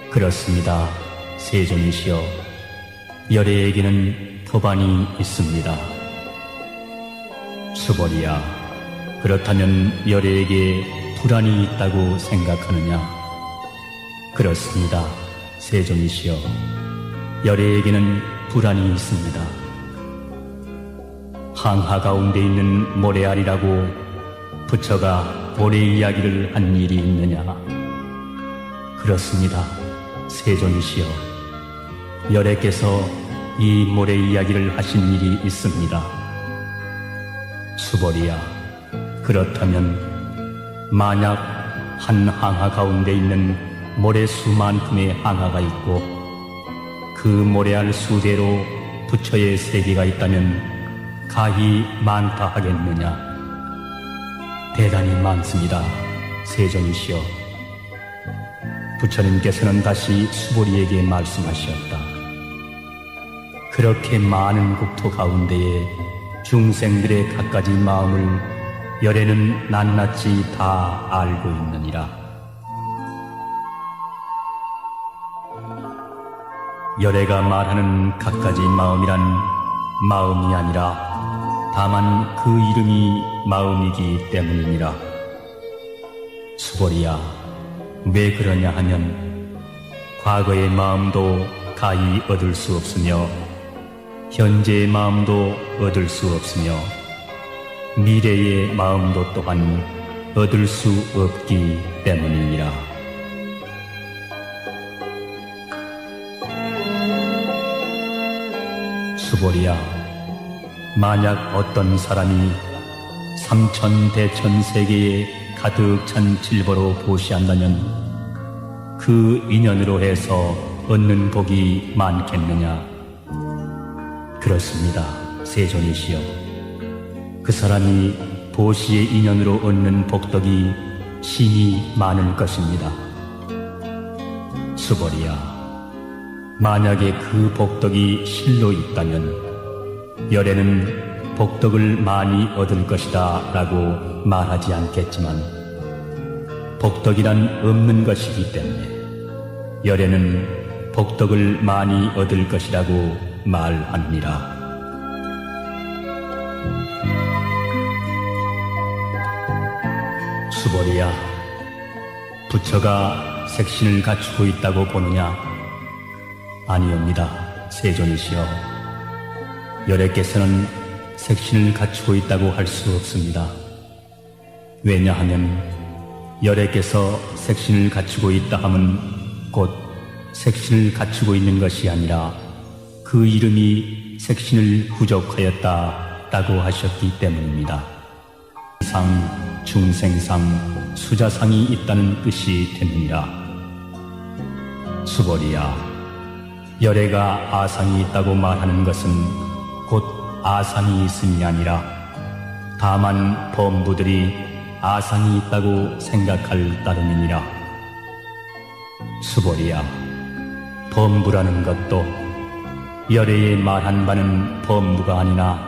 그렇습니다, 세존이시여. 열애에게는 법안이 있습니다. 수보리야, 그렇다면 열애에게 불안이 있다고 생각하느냐? 그렇습니다, 세존이시여. 열애에게는 불안이 있습니다. 항하 가운데 있는 모래알이라고 부처가 모래 이야기를 한 일이 있느냐? 그렇습니다, 세존이시여. 열애께서 이 모래 이야기를 하신 일이 있습니다. 수보리야, 그렇다면 만약 한 항하 가운데 있는 모래 수만큼의 항하가 있고 그 모래알 수대로 부처의 세계가 있다면 가히 많다 하겠느냐? 대단히 많습니다, 세존이시여. 부처님께서는 다시 수보리에게 말씀하셨다. 그렇게 많은 국토 가운데에 중생들의 갖가지 마음을 열애는 낱낱이 다 알고 있느니라. 열애가 말하는 갖가지 마음이란 마음이 아니라 다만 그 이름이 마음이기 때문이니라. 수보리야, 왜 그러냐 하면 과거의 마음도 가히 얻을 수 없으며 현재의 마음도 얻을 수 없으며 미래의 마음도 또한 얻을 수 없기 때문이니라. 수보리야, 만약 어떤 사람이 삼천대천세계에 가득 찬 질보로 보시한다면 그 인연으로 해서 얻는 복이 많겠느냐? 그렇습니다, 세존이시여. 그 사람이 보시의 인연으로 얻는 복덕이 심히 많을 것입니다. 수보리야, 만약에 그 복덕이 실로 있다면 열애는 복덕을 많이 얻을 것이다 라고 말하지 않겠지만 복덕이란 없는 것이기 때문에 열애는 복덕을 많이 얻을 것이라고 말합니다. 수보리야, 부처가 색신을 갖추고 있다고 보느냐? 아니옵니다, 세존이시여. 열애께서는 색신을 갖추고 있다고 할 수 없습니다. 왜냐하면 열애께서 색신을 갖추고 있다 함은 곧 색신을 갖추고 있는 것이 아니라 그 이름이 색신을 부족하였다라고 하셨기 때문입니다. 상, 중생상, 수자상이 있다는 뜻이 되느니라. 수보리야, 열애가 아상이 있다고 말하는 것은 곧 아상이 있음이 아니라 다만 범부들이 아상이 있다고 생각할 따름이니라. 수보리야, 범부라는 것도 열애에 말한 바는 범부가 아니나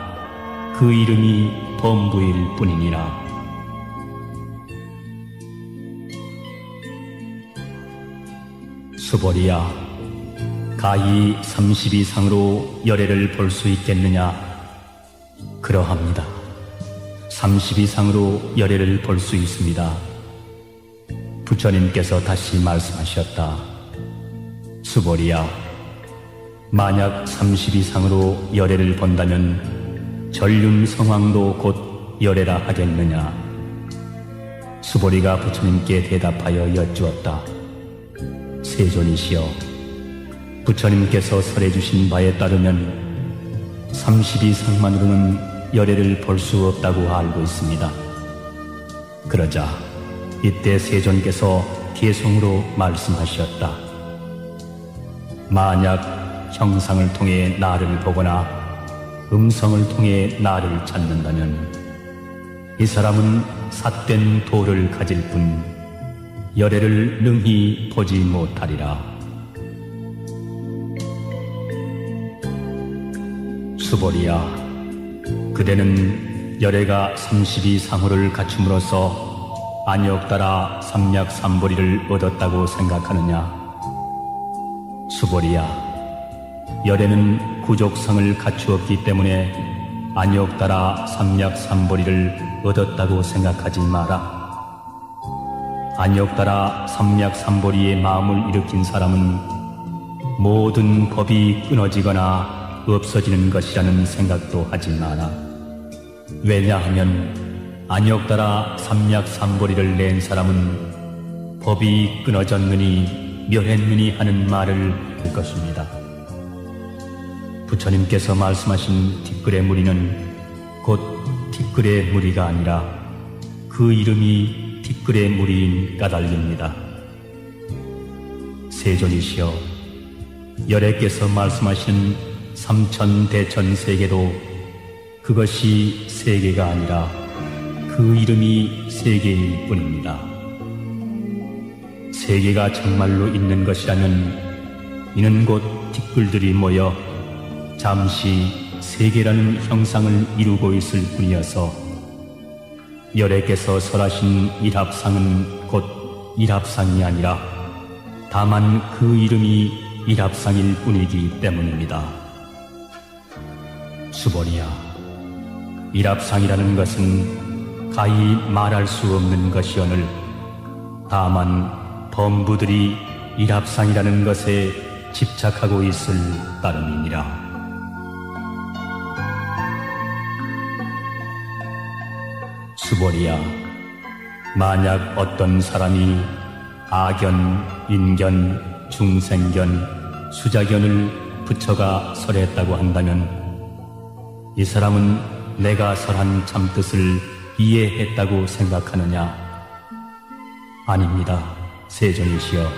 그 이름이 범부일 뿐이니라. 수보리야, 가히 32상으로 열애를 볼 수 있겠느냐? 그러합니다. 32상으로 열애를 볼 수 있습니다. 부처님께서 다시 말씀하셨다. 수보리야, 만약 32상으로 열애를 본다면 전륜성왕도 곧 열애라 하겠느냐? 수보리가 부처님께 대답하여 여쭈었다. 세존이시여, 부처님께서 설해주신 바에 따르면 32상만으로는 열애를 볼 수 없다고 알고 있습니다. 그러자 이때 세존께서 개송으로 말씀하셨다. 만약 형상을 통해 나를 보거나 음성을 통해 나를 찾는다면 이 사람은 삿된 도를 가질 뿐 열애를 능히 보지 못하리라. 수보리야, 그대는 열애가 32상호를 갖춤으로써 안욕따라 삼략삼보리를 얻었다고 생각하느냐? 수보리야, 열애는 구족성을 갖추었기 때문에 안욕따라 삼략삼보리를 얻었다고 생각하지 마라. 안욕따라 삼략삼보리의 마음을 일으킨 사람은 모든 법이 끊어지거나 없어지는 것이라는 생각도 하지 마라. 왜냐하면 안욕따라 삼략삼보리를 낸 사람은 법이 끊어졌느니 멸했느니 하는 말을 할 것입니다. 부처님께서 말씀하신 뒷글의 무리는 곧 뒷글의 무리가 아니라 그 이름이 뒷글의 무리인 까닭입니다. 세존이시여, 열애께서 말씀하신 삼천대천세계도 그것이 세계가 아니라 그 이름이 세계일 뿐입니다. 세계가 정말로 있는 것이라면 이는 곧 뒷글들이 모여 잠시 세계라는 형상을 이루고 있을 뿐이어서 여래께서 설하신 일합상은 곧 일합상이 아니라 다만 그 이름이 일합상일 뿐이기 때문입니다. 수보리야, 일합상이라는 것은 가히 말할 수 없는 것이오늘 다만 범부들이 일합상이라는 것에 집착하고 있을 따름이니라. 수보리야, 만약 어떤 사람이 아견, 인견, 중생견, 수자견을 붙여가 설했다고 한다면 이 사람은 내가 설한 참뜻을 이해했다고 생각하느냐? 아닙니다, 세존이시여.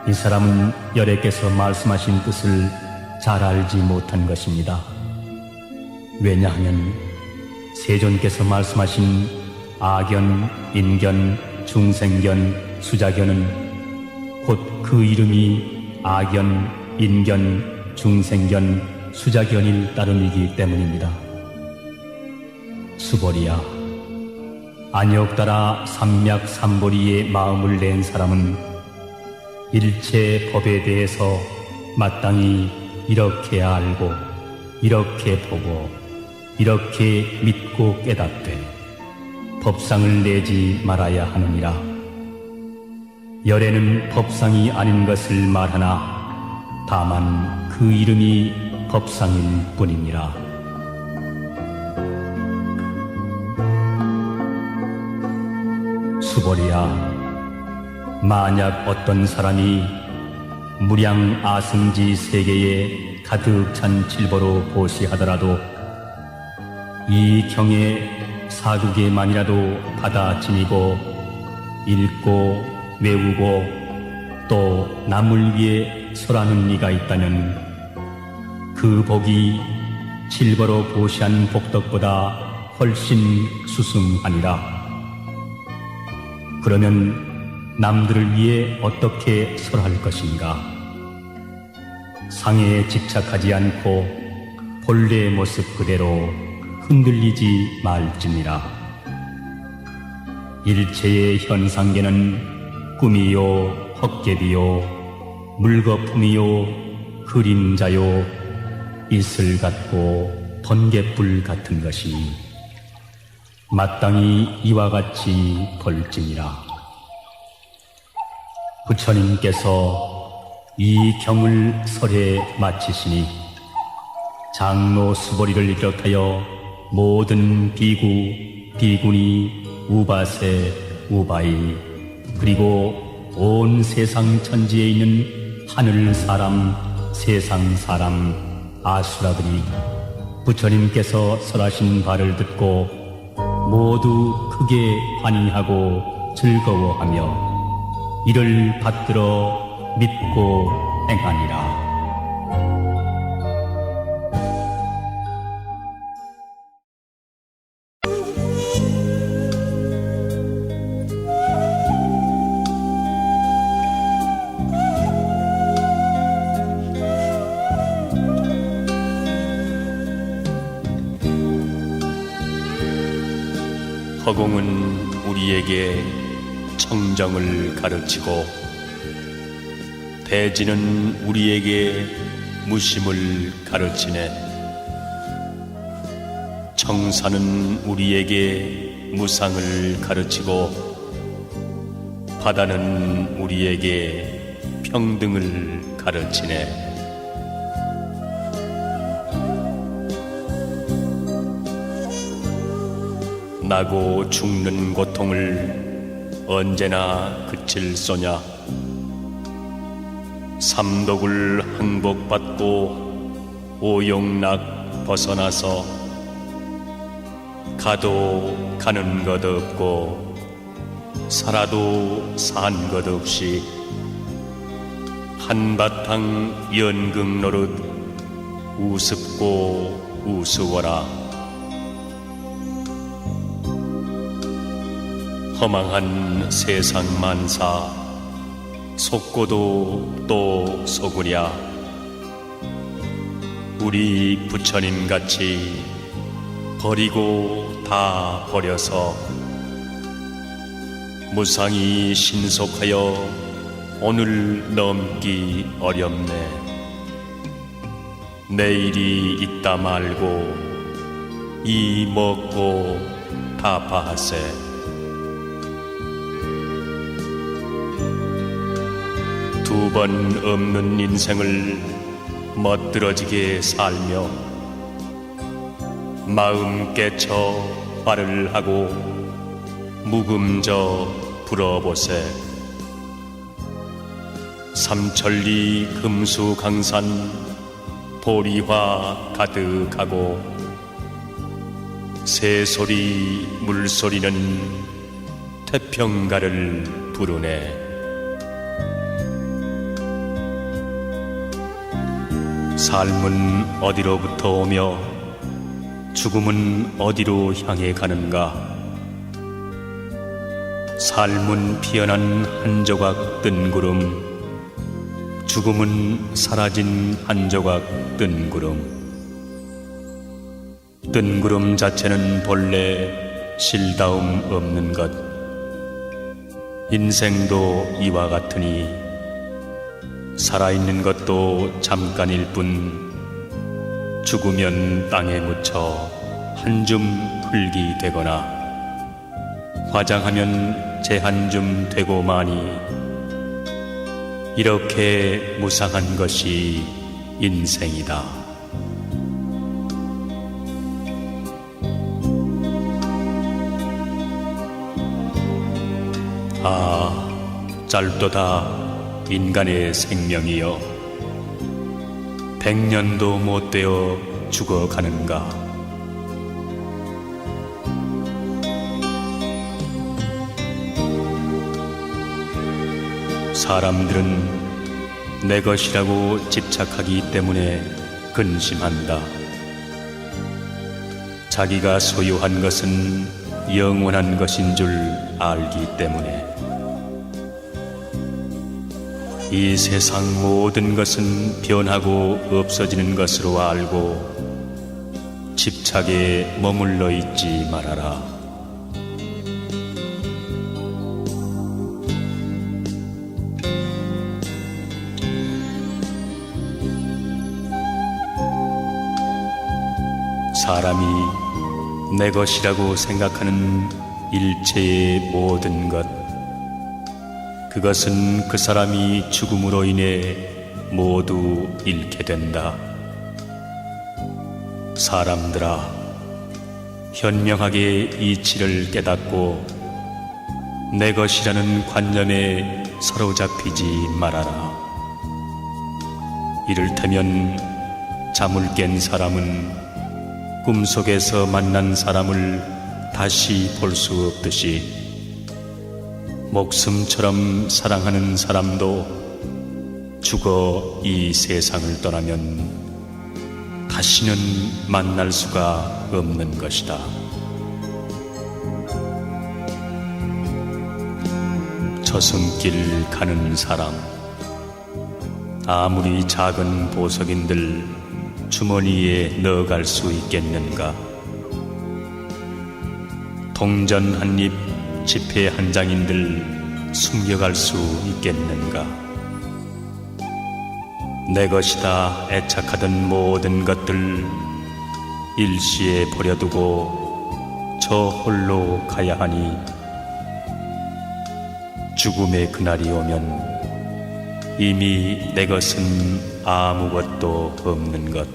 이 사람은 여래께서 말씀하신 뜻을 잘 알지 못한 것입니다. 왜냐하면 세존께서 말씀하신 아견, 인견, 중생견, 수자견은 곧 그 이름이 아견, 인견, 중생견, 수자견일 따름이기 때문입니다. 수보리야, 안욕따라 삼맥삼보리의 마음을 낸 사람은 일체 법에 대해서 마땅히 이렇게 알고 이렇게 보고 이렇게 믿고 깨닫되 법상을 내지 말아야 하느니라. 열애는 법상이 아닌 것을 말하나 다만 그 이름이 법상일 뿐이니라. 수보리야, 만약 어떤 사람이 무량 아승지 세계에 가득 찬 칠보로 보시하더라도 이 경에 사국에만이라도 받아지니고 읽고 외우고 또 남을 위해 설하는 이가 있다면 그 복이 칠보로 보시한 복덕보다 훨씬 수승하니라. 그러면 남들을 위해 어떻게 설할 것인가? 상해에 집착하지 않고 본래의 모습 그대로 흔들리지 말지니라. 일체의 현상계는 꿈이요 헛개비요 물거품이요 그림자요 이슬 같고 번갯불 같은 것이니 마땅히 이와 같이 볼지니라. 부처님께서 이 경을 설해 마치시니 장로 수보리를 비롯하여 모든 비구, 비구니, 우바세, 우바이 그리고 온 세상 천지에 있는 하늘 사람, 세상 사람, 아수라들이 부처님께서 설하신 바를 듣고 모두 크게 환희하고 즐거워하며 이를 받들어 믿고 행하니라. 허공은 우리에게 청정을 가르치고 대지는 우리에게 무심을 가르치네. 청산은 우리에게 무상을 가르치고 바다는 우리에게 평등을 가르치네. 나고 죽는 고통을 언제나 그칠 소냐. 삼독을 항복받고 오용락 벗어나서 가도 가는 것 없고 살아도 산 것 없이 한바탕 연극 노릇 우습고 우스워라. 허망한 세상 만사 속고도 또 속으랴. 우리 부처님 같이 버리고 다 버려서 무상히 신속하여 오늘 넘기 어렵네. 내일이 있다 말고 이 먹고 타파하세. 두 번 없는 인생을 멋들어지게 살며 마음 깨쳐 화를 하고 묵음져 불어보세. 삼천리 금수강산 보리화 가득하고 새소리 물소리는 태평가를 부르네. 삶은 어디로부터 오며 죽음은 어디로 향해 가는가? 삶은 피어난 한 조각 뜬구름, 죽음은 사라진 한 조각 뜬구름. 뜬구름 자체는 본래 실다움 없는 것. 인생도 이와 같으니 살아있는 것도 잠깐일 뿐 죽으면 땅에 묻혀 한 줌 흙이 되거나 화장하면 재 한 줌 되고 마니 이렇게 무상한 것이 인생이다. 아, 짧도다 인간의 생명이여. 100년도 못 되어 죽어가는가? 사람들은 내 것이라고 집착하기 때문에 근심한다. 자기가 소유한 것은 영원한 것인 줄 알기 때문에. 이 세상 모든 것은 변하고 없어지는 것으로 알고 집착에 머물러 있지 말아라. 사람이 내 것이라고 생각하는 일체의 모든 것, 그것은 그 사람이 죽음으로 인해 모두 잃게 된다. 사람들아, 현명하게 이치를 깨닫고 내 것이라는 관념에 사로잡히지 말아라. 이를테면 잠을 깬 사람은 꿈속에서 만난 사람을 다시 볼 수 없듯이 목숨처럼 사랑하는 사람도 죽어 이 세상을 떠나면 다시는 만날 수가 없는 것이다. 저승길 가는 사람, 아무리 작은 보석인들 주머니에 넣어갈 수 있겠는가? 동전 한 입, 지폐 한 장인들 숨겨갈 수 있겠는가? 내 것이다 애착하던 모든 것들 일시에 버려두고 저 홀로 가야 하니 죽음의 그날이 오면 이미 내 것은 아무것도 없는 것.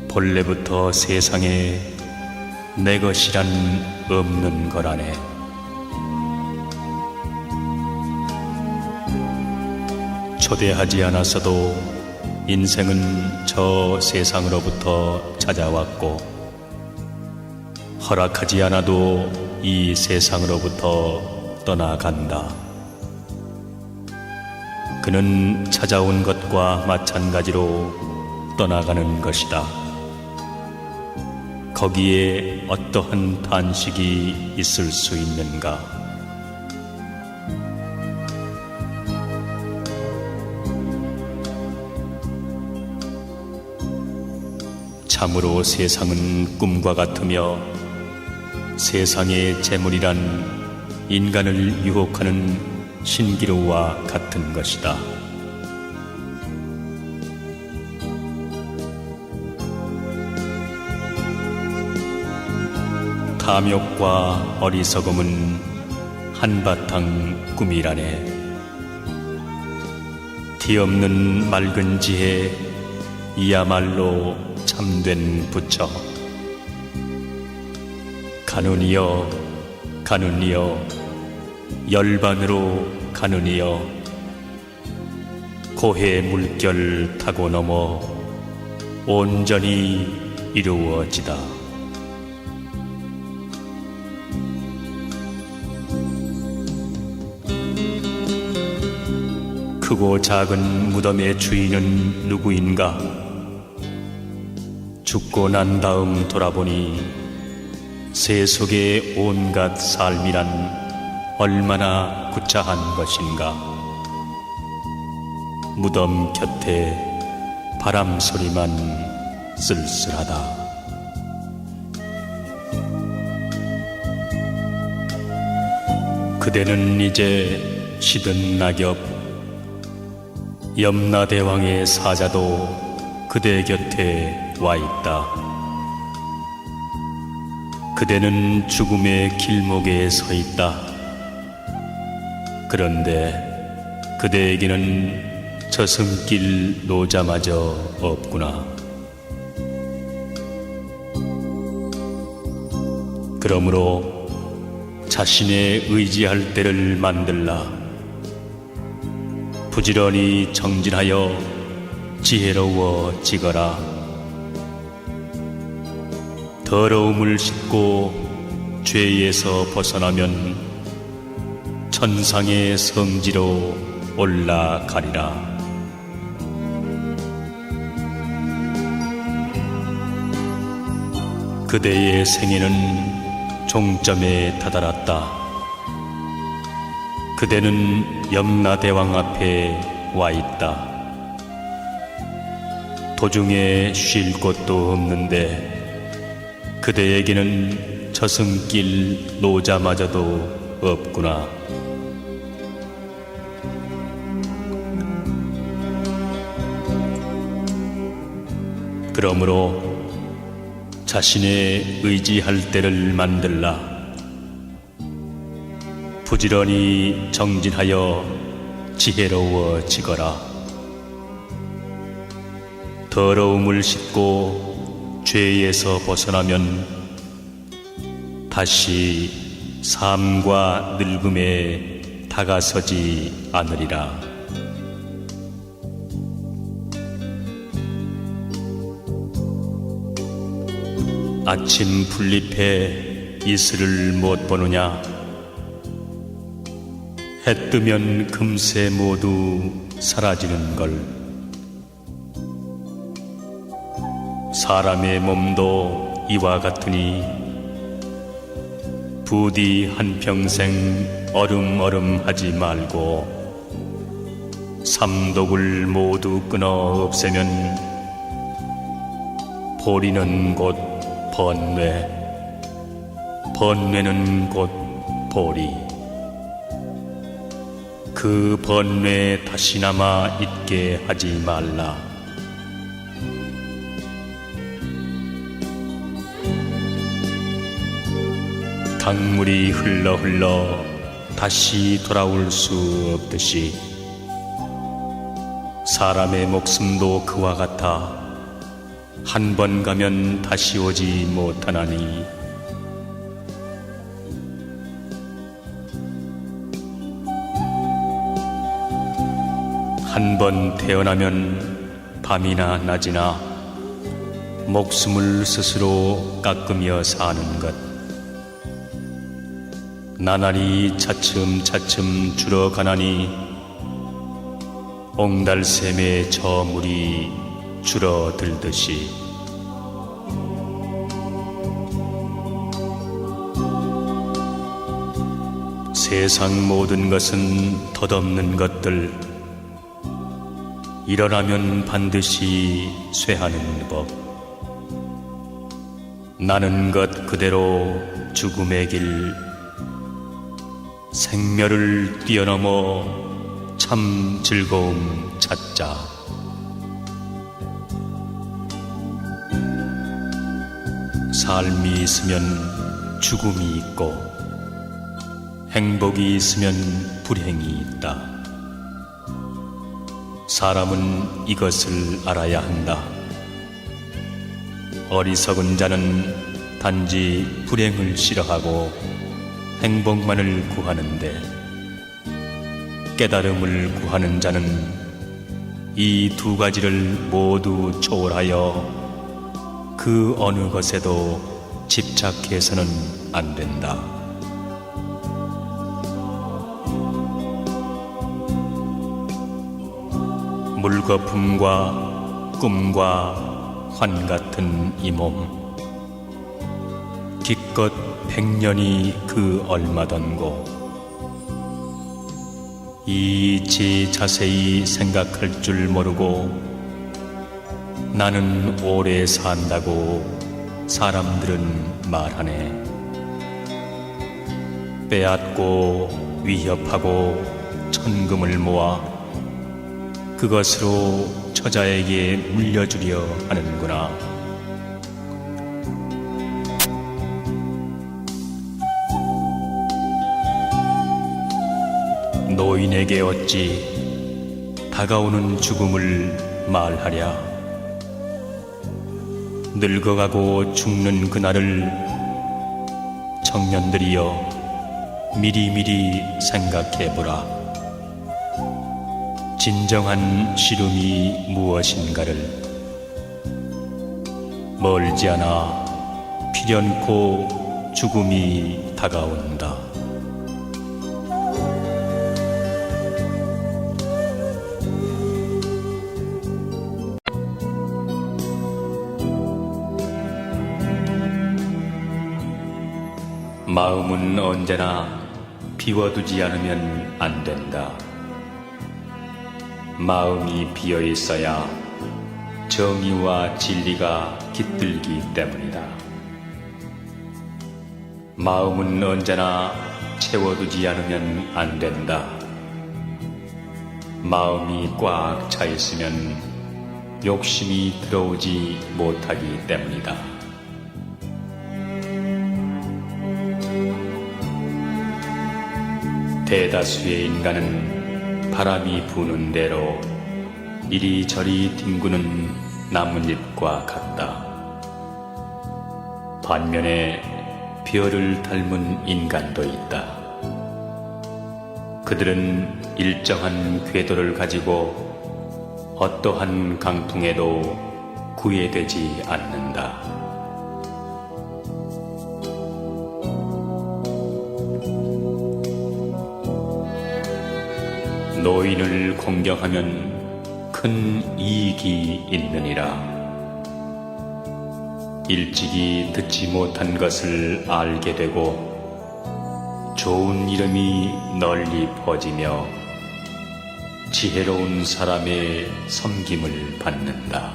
본래부터 세상에 내 것이란 없는 거라네. 초대하지 않았어도 인생은 저 세상으로부터 찾아왔고, 허락하지 않아도 이 세상으로부터 떠나간다. 그는 찾아온 것과 마찬가지로 떠나가는 것이다. 거기에 어떠한 단식이 있을 수 있는가? 참으로 세상은 꿈과 같으며 세상의 재물이란 인간을 유혹하는 신기루와 같은 것이다. 탐욕과 어리석음은 한바탕 꿈이라네. 티없는 맑은 지혜, 이야말로 참된 부처. 가누니여 가누니여 열반으로 가누니여 고해 물결 타고 넘어 온전히 이루어지다. 크고 작은 무덤의 주인은 누구인가? 죽고 난 다음 돌아보니 세속의 온갖 삶이란 얼마나 구차한 것인가. 무덤 곁에 바람 소리만 쓸쓸하다. 그대는 이제 시든 낙엽, 염라대왕의 사자도 그대 곁에 와 있다. 그대는 죽음의 길목에 서 있다. 그런데 그대에게는 저승길 노자마저 없구나. 그러므로 자신의 의지할 때를 만들라. 부지런히 정진하여 지혜로워지거라. 더러움을 씻고 죄에서 벗어나면 천상의 성지로 올라가리라. 그대의 생애는 종점에 다다랐다. 그대는 염라대왕 앞에 와 있다. 도중에 쉴 곳도 없는데 그대에게는 저승길 노자마저도 없구나. 그러므로 자신의 의지할 때를 만들라. 부지런히 정진하여 지혜로워지거라. 더러움을 씻고 죄에서 벗어나면 다시 삶과 늙음에 다가서지 않으리라. 아침 풀잎에 이슬을 못 보느냐? 해 뜨면 금세 모두 사라지는 걸. 사람의 몸도 이와 같으니 부디 한평생 어름어름하지 말고 삼독을 모두 끊어 없애면 보리는 곧 번뇌, 번뇌는 곧 보리. 그 번뇌 다시나마 있게 하지 말라. 강물이 흘러 다시 돌아올 수 없듯이 사람의 목숨도 그와 같아 한 번 가면 다시 오지 못하나니 한 번 태어나면 밤이나 낮이나 목숨을 스스로 깎으며 사는 것. 나날이 차츰차츰 줄어가나니 옹달샘의 저물이 줄어들듯이 세상 모든 것은 덧없는 것들, 일어나면 반드시 쇠하는 법. 나는 것 그대로 죽음의 길, 생멸을 뛰어넘어 참 즐거움 찾자. 삶이 있으면 죽음이 있고, 행복이 있으면 불행이 있다. 사람은 이것을 알아야 한다. 어리석은 자는 단지 불행을 싫어하고 행복만을 구하는데, 깨달음을 구하는 자는 이 두 가지를 모두 초월하여 그 어느 것에도 집착해서는 안 된다. 물거품과 꿈과 환 같은 이 몸, 기껏 100년이 그 얼마던고. 이치 자세히 생각할 줄 모르고 나는 오래 산다고 사람들은 말하네. 빼앗고 위협하고 천금을 모아 그것으로 처자에게 물려주려 하는구나. 노인에게 어찌 다가오는 죽음을 말하랴. 늙어가고 죽는 그날을 청년들이여 미리미리 생각해보라. 진정한 시름이 무엇인가를. 멀지 않아 필연코 죽음이 다가온다. 마음은 언제나 비워두지 않으면 안 된다. 마음이 비어 있어야 정의와 진리가 깃들기 때문이다. 마음은 언제나 채워두지 않으면 안 된다. 마음이 꽉 차 있으면 욕심이 들어오지 못하기 때문이다. 대다수의 인간은 바람이 부는 대로 이리저리 뒹구는 나뭇잎과 같다. 반면에 별을 닮은 인간도 있다. 그들은 일정한 궤도를 가지고 어떠한 강풍에도 구애되지 않는다. 노인을 공경하면 큰 이익이 있느니라. 일찍이 듣지 못한 것을 알게 되고 좋은 이름이 널리 퍼지며 지혜로운 사람의 섬김을 받는다.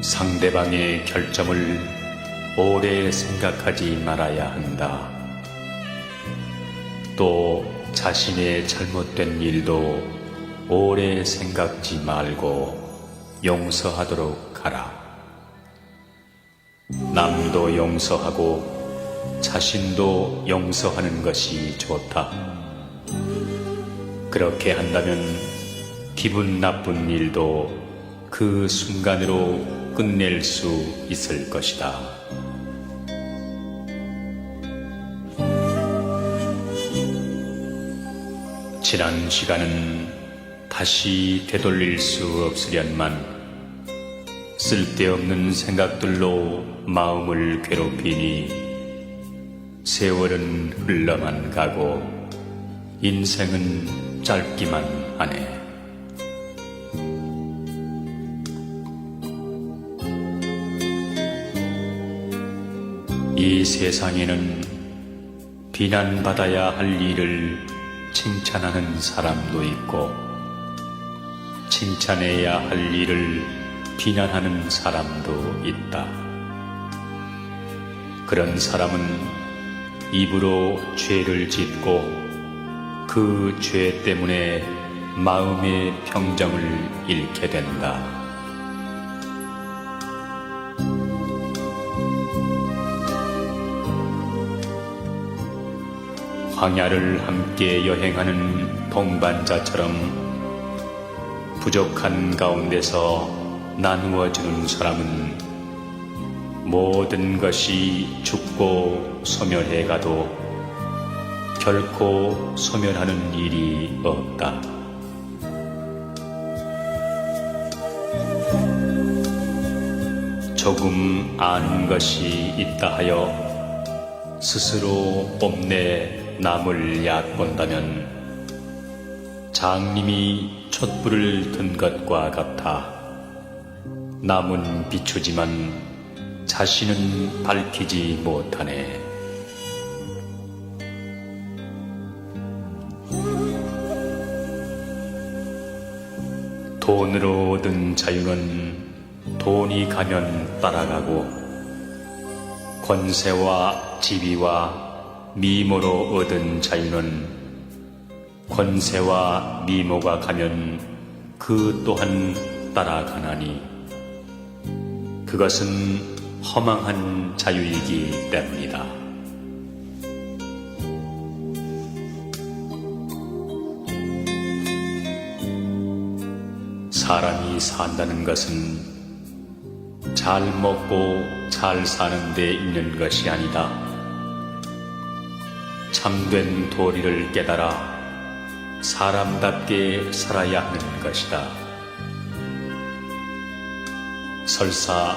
상대방의 결점을 오래 생각하지 말아야 한다. 또 자신의 잘못된 일도 오래 생각지 말고 용서하도록 하라. 남도 용서하고 자신도 용서하는 것이 좋다. 그렇게 한다면 기분 나쁜 일도 그 순간으로 끝낼 수 있을 것이다. 지난 시간은 다시 되돌릴 수 없으련만 쓸데없는 생각들로 마음을 괴롭히니 세월은 흘러만 가고 인생은 짧기만 하네. 이 세상에는 비난받아야 할 일을 칭찬하는 사람도 있고 칭찬해야 할 일을 비난하는 사람도 있다. 그런 사람은 입으로 죄를 짓고 그 죄 때문에 마음의 평정을 잃게 된다. 광야를 함께 여행하는 동반자처럼 부족한 가운데서 나누어주는 사람은 모든 것이 죽고 소멸해가도 결코 소멸하는 일이 없다. 조금 아는 것이 있다 하여 스스로 뽐내 남을 얕본다면 장님이 촛불을 든 것과 같아 남은 비추지만 자신은 밝히지 못하네. 돈으로 얻은 자유는 돈이 가면 따라가고 권세와 지위와 미모로 얻은 자유는 권세와 미모가 가면 그 또한 따라가나니 그것은 허망한 자유이기 때문이다. 사람이 산다는 것은 잘 먹고 잘 사는 데 있는 것이 아니다. 참된 도리를 깨달아 사람답게 살아야 하는 것이다. 설사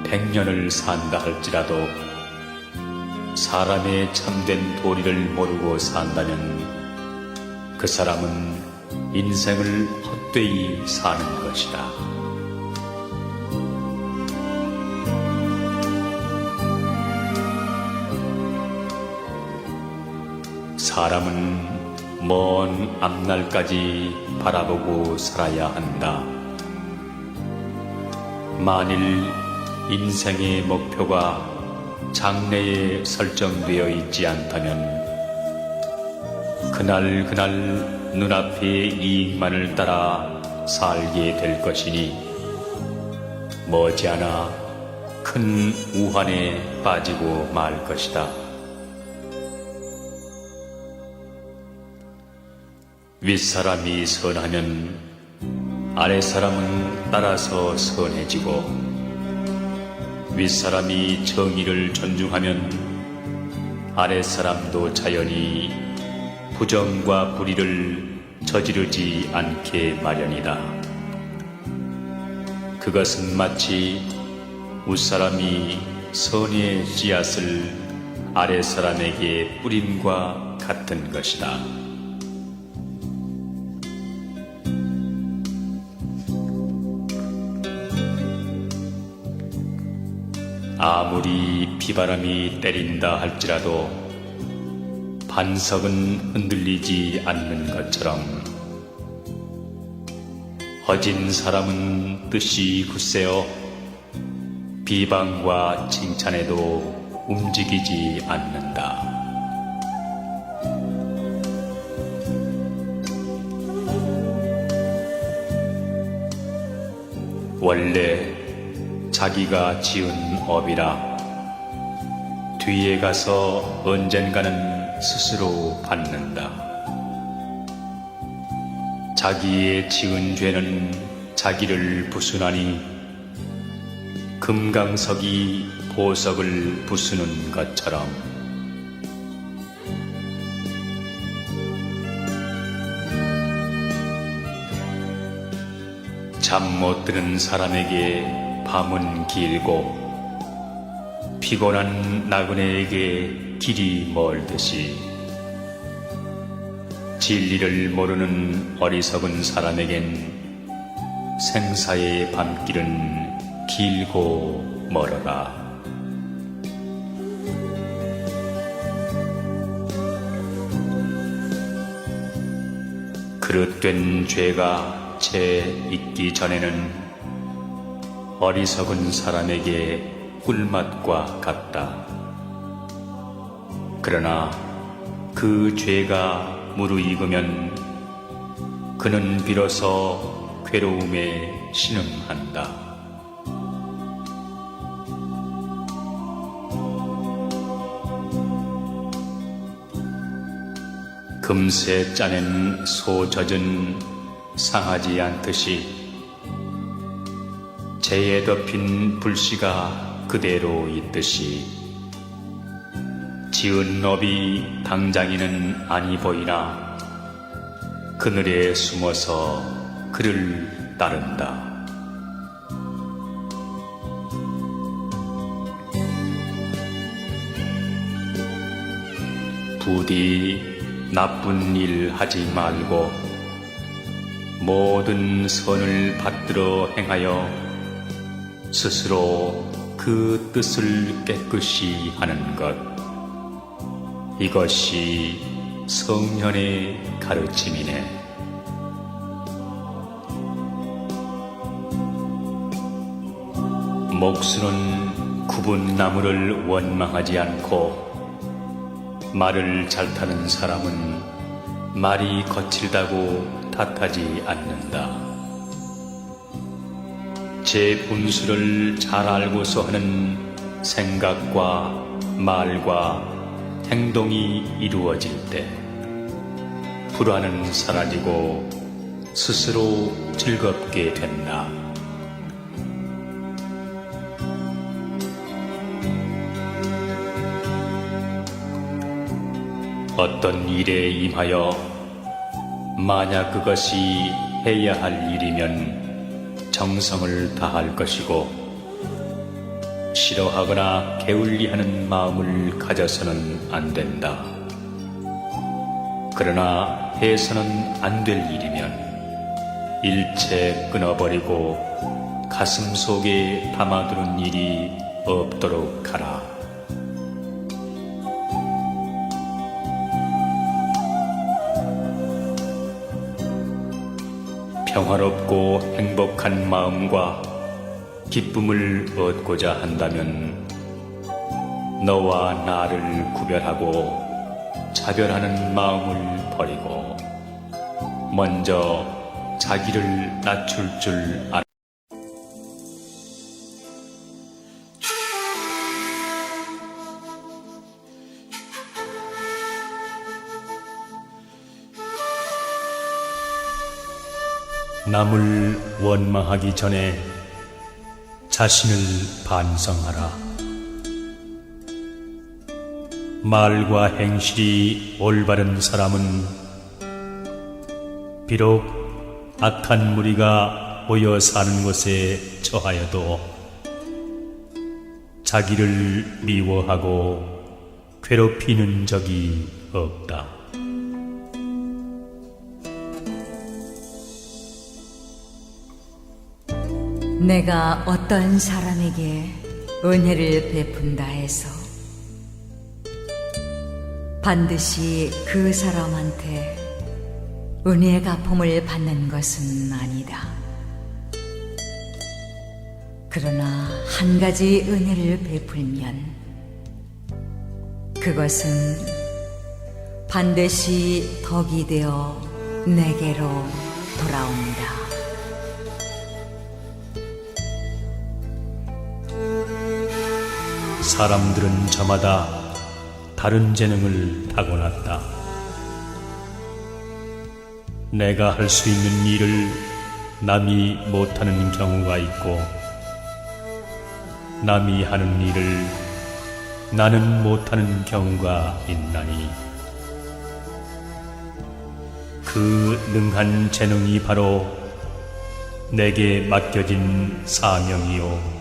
100년을 산다 할지라도 사람의 참된 도리를 모르고 산다면 그 사람은 인생을 헛되이 사는 것이다. 사람은 먼 앞날까지 바라보고 살아야 한다. 만일 인생의 목표가 장래에 설정되어 있지 않다면 그날 눈앞의 이익만을 따라 살게 될 것이니 머지않아 큰 우환에 빠지고 말 것이다. 윗사람이 선하면 아랫사람은 따라서 선해지고 윗사람이 정의를 존중하면 아랫사람도 자연히 부정과 불의를 저지르지 않게 마련이다. 그것은 마치 윗사람이 선의 씨앗을 아랫사람에게 뿌림과 같은 것이다. 아무리 비바람이 때린다 할지라도 반석은 흔들리지 않는 것처럼 허진 사람은 뜻이 굳세어 비방과 칭찬에도 움직이지 않는다. 원래 자기가 지은 업이라 뒤에 가서 언젠가는 스스로 받는다. 자기의 지은 죄는 자기를 부수나니 금강석이 보석을 부수는 것처럼 잠 못 드는 사람에게 밤은 길고 피곤한 나그네에게 길이 멀듯이 진리를 모르는 어리석은 사람에겐 생사의 밤길은 길고 멀어라. 그릇된 죄가 채 익기 전에는 어리석은 사람에게 꿀맛과 같다. 그러나 그 죄가 무르익으면 그는 비로소 괴로움에 신음한다. 금세 짜낸 소 젖은 상하지 않듯이 재에 덮인 불씨가 그대로 있듯이 지은 업이 당장에는 아니 보이나 그늘에 숨어서 그를 따른다. 부디 나쁜 일 하지 말고 모든 선을 받들어 행하여 스스로 그 뜻을 깨끗이 하는 것. 이것이 성현의 가르침이네. 목수는 굽은 나무를 원망하지 않고 말을 잘 타는 사람은 말이 거칠다고 탓하지 않는다. 제 분수를 잘 알고서 하는 생각과 말과 행동이 이루어질 때 불안은 사라지고 스스로 즐겁게 된다. 어떤 일에 임하여 만약 그것이 해야 할 일이면 정성을 다할 것이고 싫어하거나 게을리하는 마음을 가져서는 안 된다. 그러나 해서는 안 될 일이면 일체 끊어버리고 가슴 속에 담아두는 일이 없도록 하라. 평화롭고 행복한 마음과 기쁨을 얻고자 한다면 너와 나를 구별하고 차별하는 마음을 버리고 먼저 자기를 낮출 줄 알아. 남을 원망하기 전에 자신을 반성하라. 말과 행실이 올바른 사람은 비록 악한 무리가 모여 사는 곳에 처하여도 자기를 미워하고 괴롭히는 적이 없다. 내가 어떤 사람에게 은혜를 베푼다 해서 반드시 그 사람한테 은혜의 갚음을 받는 것은 아니다. 그러나 한 가지 은혜를 베풀면 그것은 반드시 덕이 되어 내게로 돌아온다. 사람들은 저마다 다른 재능을 타고났다. 내가 할 수 있는 일을 남이 못하는 경우가 있고 남이 하는 일을 나는 못하는 경우가 있나니 그 능한 재능이 바로 내게 맡겨진 사명이요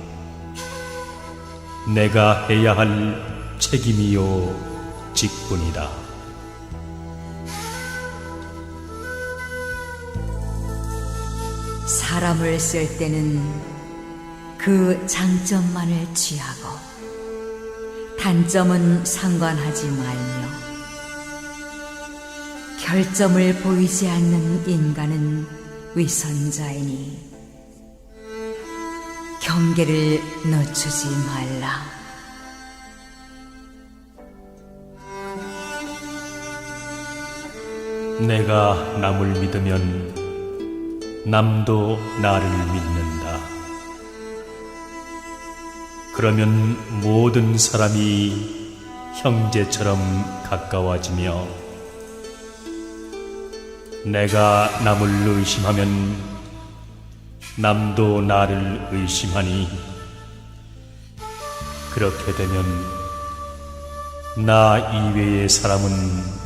내가 해야 할 책임이요 직분이다. 사람을 쓸 때는 그 장점만을 취하고 단점은 상관하지 말며 결점을 보이지 않는 인간은 위선자이니 경계를 늦추지 말라. 내가 남을 믿으면 남도 나를 믿는다. 그러면 모든 사람이 형제처럼 가까워지며 내가 남을 의심하면 남도 나를 의심하니 그렇게 되면 나 이외의 사람은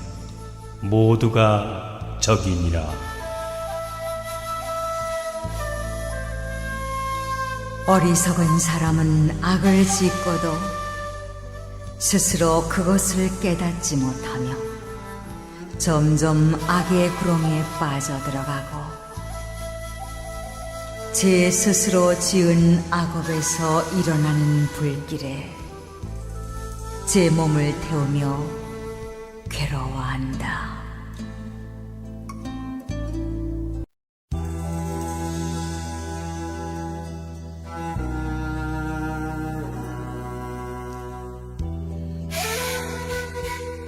모두가 적이니라. 어리석은 사람은 악을 짓고도 스스로 그것을 깨닫지 못하며 점점 악의 구렁에 빠져들어가고 제 스스로 지은 악업에서 일어나는 불길에 제 몸을 태우며 괴로워한다.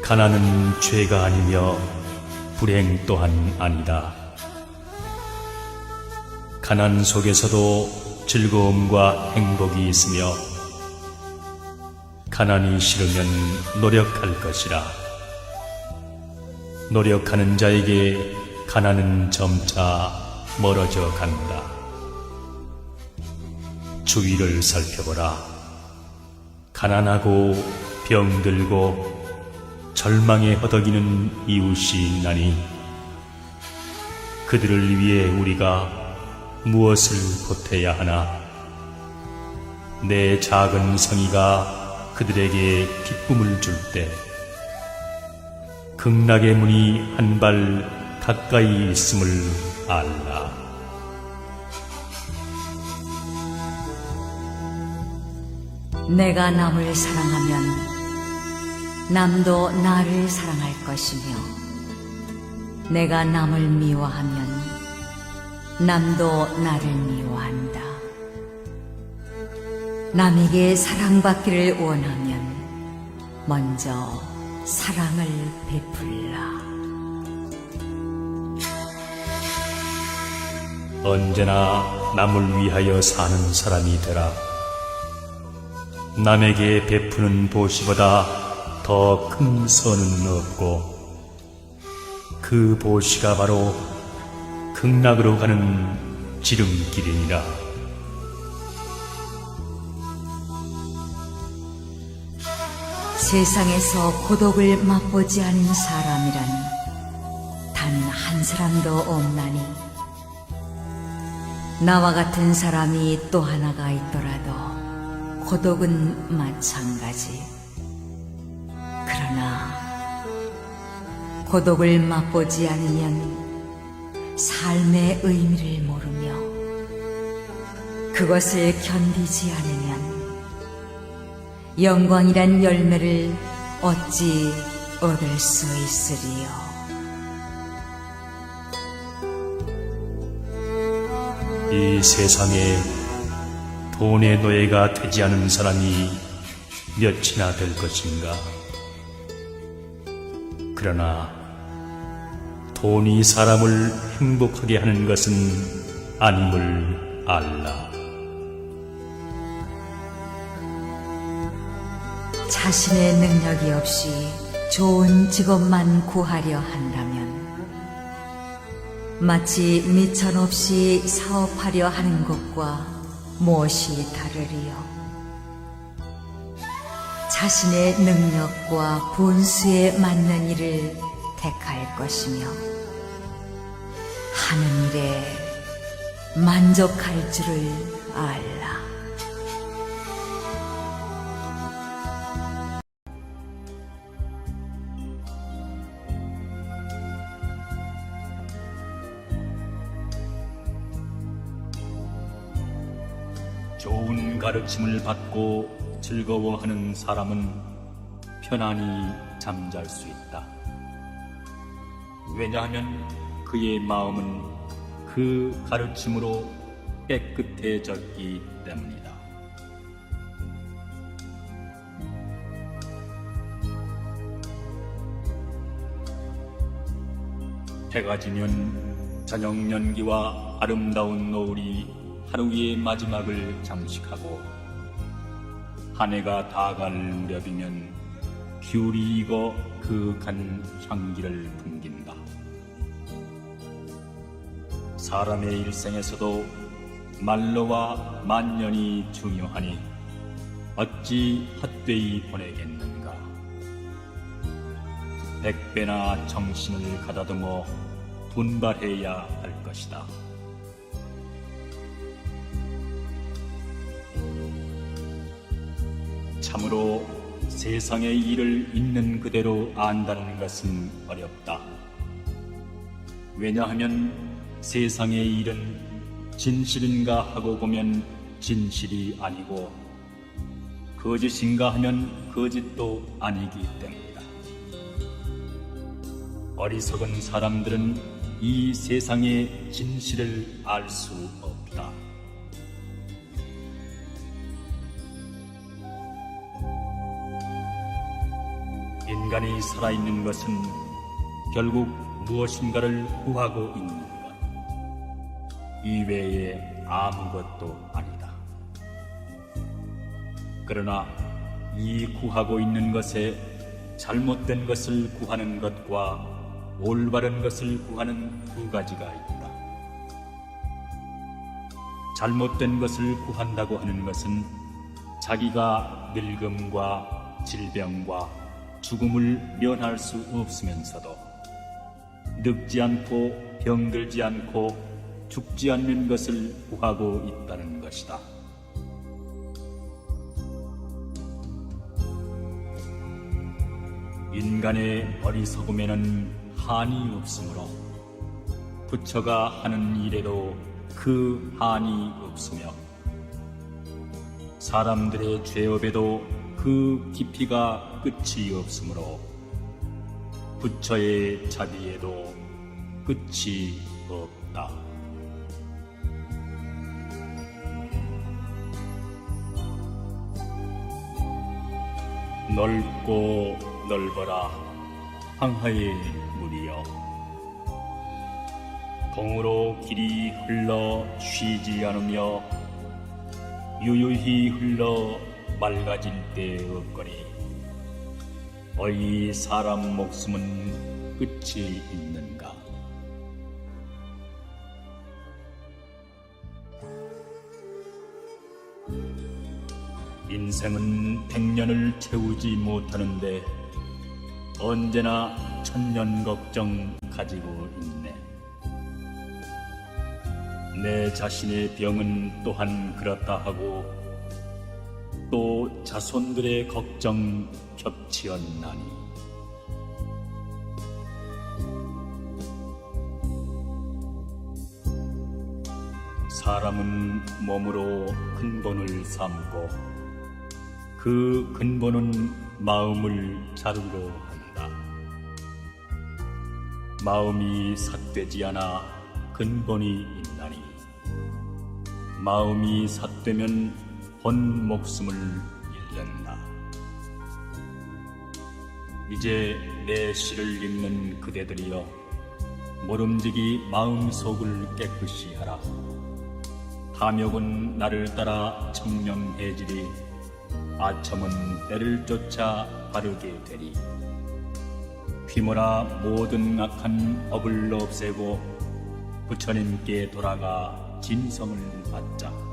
가난은 죄가 아니며 불행 또한 아니다. 가난 속에서도 즐거움과 행복이 있으며 가난이 싫으면 노력할 것이라. 노력하는 자에게 가난은 점차 멀어져 간다. 주위를 살펴보라. 가난하고 병들고 절망에 허덕이는 이웃이 있나니 그들을 위해 우리가 무엇을 보태야 하나? 내 작은 성의가 그들에게 기쁨을 줄 때 극락의 문이 한 발 가까이 있음을 알라. 내가 남을 사랑하면 남도 나를 사랑할 것이며 내가 남을 미워하면 남도 나를 미워한다. 남에게 사랑받기를 원하면 먼저 사랑을 베풀라. 언제나 남을 위하여 사는 사람이 되라. 남에게 베푸는 보시보다 더 큰 선은 없고 그 보시가 바로 극락으로 가는 지름길이니라. 세상에서 고독을 맛보지 않은 사람이란 단 한 사람도 없나니 나와 같은 사람이 또 하나가 있더라도 고독은 마찬가지. 그러나 고독을 맛보지 않으면 삶의 의미를 모르며 그것을 견디지 않으면 영광이란 열매를 어찌 얻을 수 있으리요. 이 세상에 돈의 노예가 되지 않은 사람이 몇이나 될 것인가? 그러나 돈이 사람을 행복하게 하는 것은 아님을 알라. 자신의 능력이 없이 좋은 직업만 구하려 한다면 마치 미천 없이 사업하려 하는 것과 무엇이 다르리요. 자신의 능력과 본수에 맞는 일을 택할 것이며 하는 일에 만족할 줄을 알라. 좋은 가르침을 받고 즐거워하는 사람은 편안히 잠잘 수 있다. 왜냐하면 그의 마음은 그 가르침으로 깨끗해졌기 때문이다. 해가 지면 저녁 연기와 아름다운 노을이 하루의 마지막을 장식하고 한 해가 다갈 무렵이면 귤이 익어 그윽한 향기를 풍긴다. 사람의 일생에서도 만로와 만년이 중요하니 어찌 헛되이 보내겠는가. 100배나 정신을 가다듬어 분발해야 할 것이다. 참으로 세상의 일을 있는 그대로 안다는 것은 어렵다. 왜냐하면 세상의 일은 진실인가 하고 보면 진실이 아니고 거짓인가 하면 거짓도 아니기 때문이다. 어리석은 사람들은 이 세상의 진실을 알 수 없다. 인간이 살아있는 것은 결국 무엇인가를 구하고 있는 것 이외에 아무것도 아니다. 그러나 이 구하고 있는 것에 잘못된 것을 구하는 것과 올바른 것을 구하는 두 가지가 있다. 잘못된 것을 구한다고 하는 것은 자기가 늙음과 질병과 죽음을 면할 수 없으면서도 늙지 않고 병들지 않고 죽지 않는 것을 구하고 있다는 것이다. 인간의 어리석음에는 한이 없으므로 부처가 하는 일에도 그 한이 없으며 사람들의 죄업에도 그 깊이가 끝이 없으므로 부처의 자비에도 끝이 없다. 넓고 넓어라 황하의 물이여 동으로 길이 흘러 쉬지 않으며 유유히 흘러 맑아질 때 없거니 어이 사람 목숨은 끝이 있는가. 인생은 100년을 채우지 못하는데 언제나 1000년 걱정 가지고 있네. 내 자신의 병은 또한 그렇다 하고 또 자손들의 걱정 겹치었나니 사람은 몸으로 근본을 삼고 그 근본은 마음을 자루로 한다. 마음이 삿되지 않아 근본이 있나니 마음이 삿되면 본 목숨을 잃는다. 이제 내 시를 읽는 그대들이여 모름지기 마음속을 깨끗이 하라. 탐욕은 나를 따라 청명해지리 아첨은 때를 쫓아 바르게 되리. 휘몰아 모든 악한 업을 없애고 부처님께 돌아가 진성을 받자.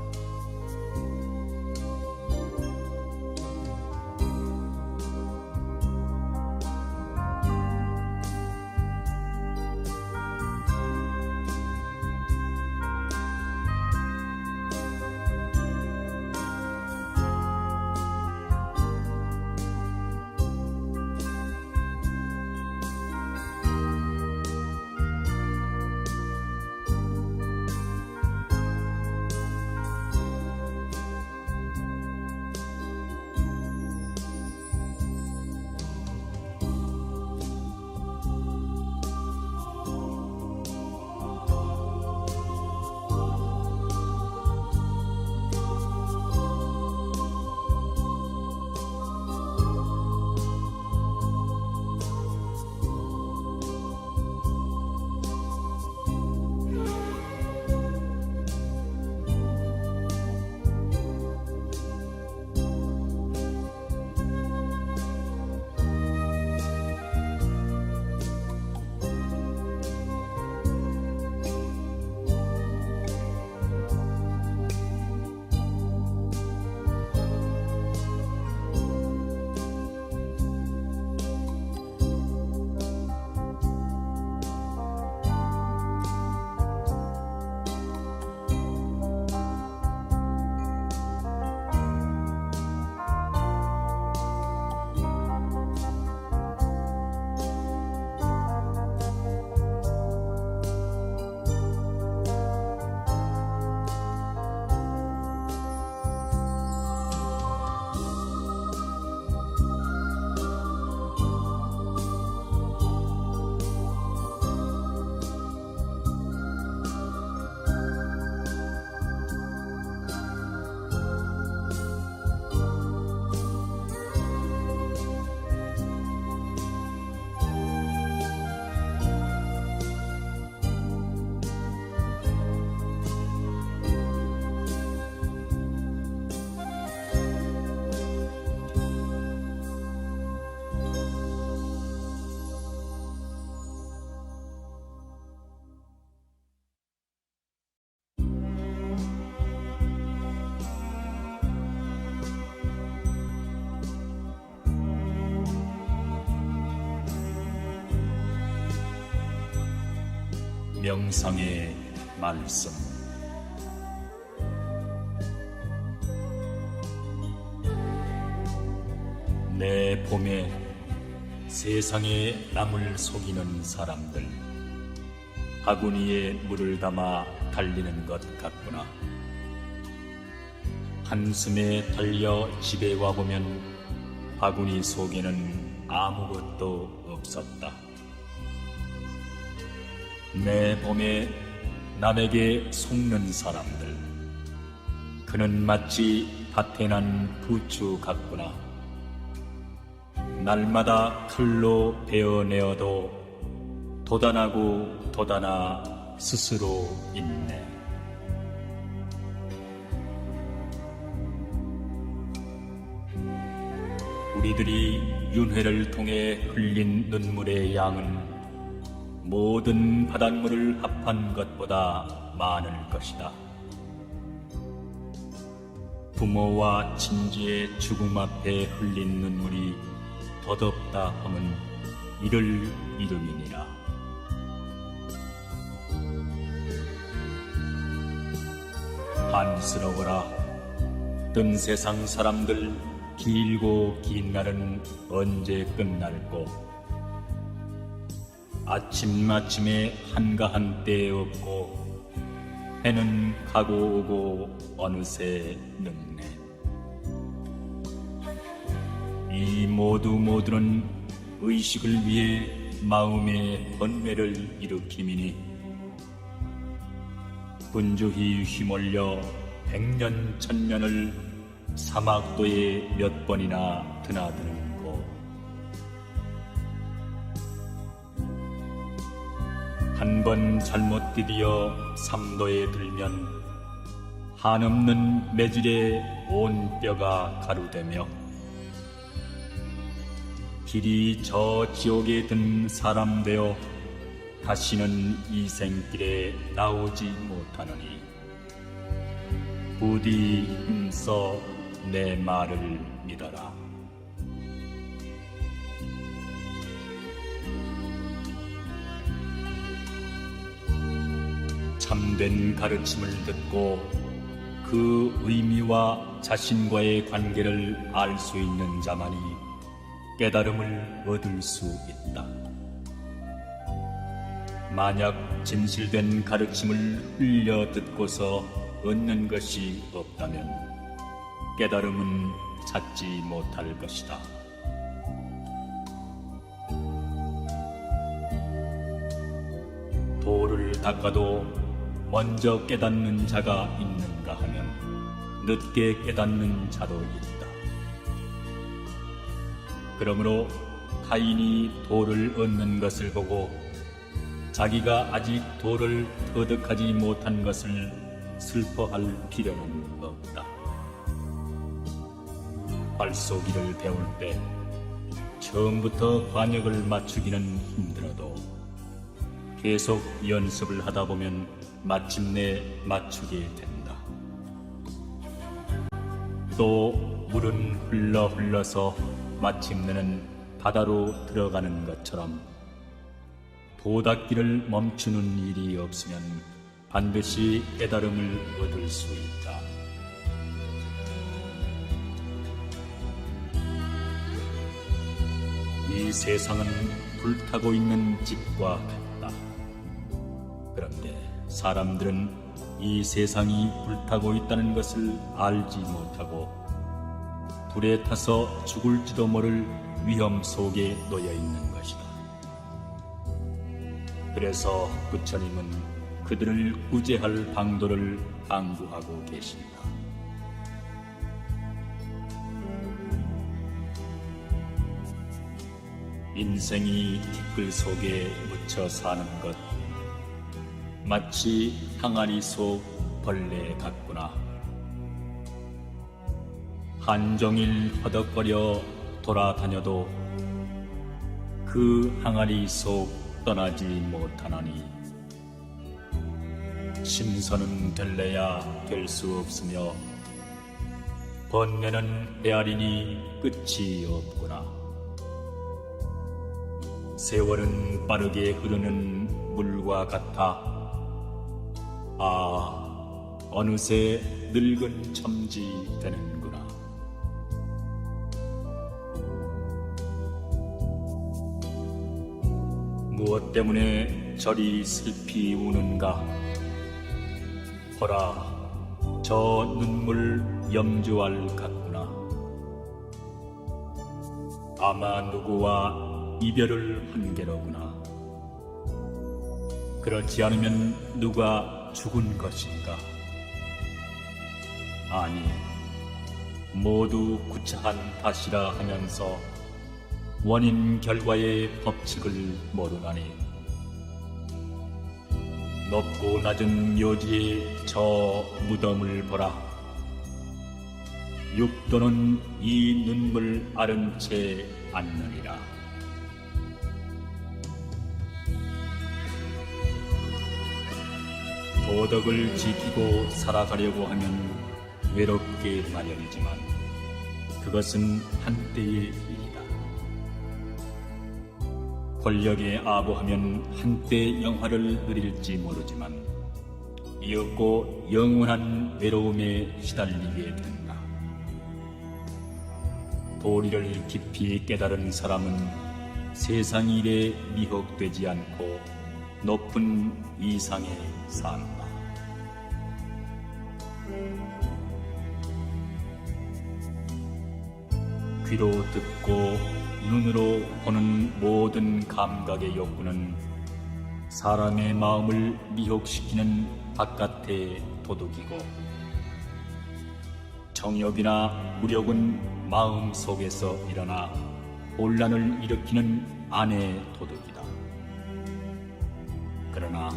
명상의 말씀. 내 봄에 세상에 남을 속이는 사람들, 바구니에 물을 담아 달리는 것 같구나. 한숨에 달려 집에 와보면 바구니 속에는 아무것도 없었다. 내 봄에 남에게 속는 사람들, 그는 마치 밭에 난 부추 같구나. 날마다 칼로 베어내어도 도단하고 도단하 스스로 있네. 우리들이 윤회를 통해 흘린 눈물의 양은 모든 바닷물을 합한 것보다 많을 것이다. 부모와 친지의 죽음 앞에 흘린 눈물이 더덥다 함은 이를 이름이니라. 안쓰러워라. 뜬 세상 사람들, 길고 긴 날은 언제 끝날꼬. 아침마침에 한가한 때 없고 해는 가고 오고 어느새 늙네. 이 모두는 의식을 위해 마음의 번뇌를 일으킴이니 분주히 휘몰려 백년 천년을 사막도에 몇 번이나 드나드는 고. 한 번 잘못 디디어 삼도에 들면 한없는 매질에 온 뼈가 가루되며 길이 저 지옥에 든 사람 되어 다시는 이 생길에 나오지 못하노니 부디 힘써 내 말을 믿어라. 참된 가르침을 듣고 그 의미와 자신과의 관계를 알 수 있는 자만이 깨달음을 얻을 수 있다. 만약 진실된 가르침을 흘려 듣고서 얻는 것이 없다면 깨달음은 찾지 못할 것이다. 돌을 닦아도 먼저 깨닫는 자가 있는가 하면 늦게 깨닫는 자도 있다. 그러므로 타인이 돌을 얻는 것을 보고 자기가 아직 돌을 터득하지 못한 것을 슬퍼할 필요는 없다. 발쏘기를 배울 때 처음부터 관역을 맞추기는 힘들어도 계속 연습을 하다 보면 마침내 맞추게 된다. 또 물은 흘러서 마침내는 바다로 들어가는 것처럼 도닦기를 멈추는 일이 없으면 반드시 깨달음을 얻을 수 있다. 이 세상은 불타고 있는 집과 같다. 그런데 사람들은 이 세상이 불타고 있다는 것을 알지 못하고 불에 타서 죽을지도 모를 위험 속에 놓여 있는 것이다. 그래서 부처님은 그들을 구제할 방도를 강구하고 계신다. 인생이 티끌 속에 묻혀 사는 것, 마치 항아리 속 벌레 같구나. 한종일 허덕거려 돌아다녀도 그 항아리 속 떠나지 못하나니 신선은 될래야 될 수 없으며 번뇌는 헤아리니 끝이 없구나. 세월은 빠르게 흐르는 물과 같아 아, 어느새 늙은 첨지 되는구나. 무엇 때문에 저리 슬피 우는가? 보라, 저 눈물 염주알 같구나. 아마 누구와 이별을 한 게로구나. 그렇지 않으면 누가 죽은 것인가? 아니, 모두 구차한 탓이라 하면서 원인 결과의 법칙을 모르나니. 높고 낮은 묘지의 저 무덤을 보라. 육도는 이 눈물 아른 채 앉느니라. 도덕을 지키고 살아가려고 하면 외롭게 마련이지만 그것은 한때의 일이다. 권력에 아부하면 한때 영화를 누릴지 모르지만 이윽고 영원한 외로움에 시달리게 된다. 도리를 깊이 깨달은 사람은 세상 일에 미혹되지 않고 높은 이상에 산다. 귀로 듣고 눈으로 보는 모든 감각의 욕구는 사람의 마음을 미혹시키는 바깥의 도둑이고, 정욕이나 무력은 마음 속에서 일어나 혼란을 일으키는 안의 도둑이다. 그러나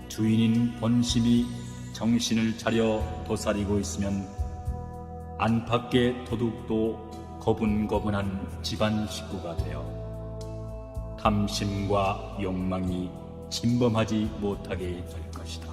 주인인 본심이 정신을 차려 도사리고 있으면 안팎의 도둑도 거분거분한 집안 식구가 되어 탐심과 욕망이 침범하지 못하게 될 것이다.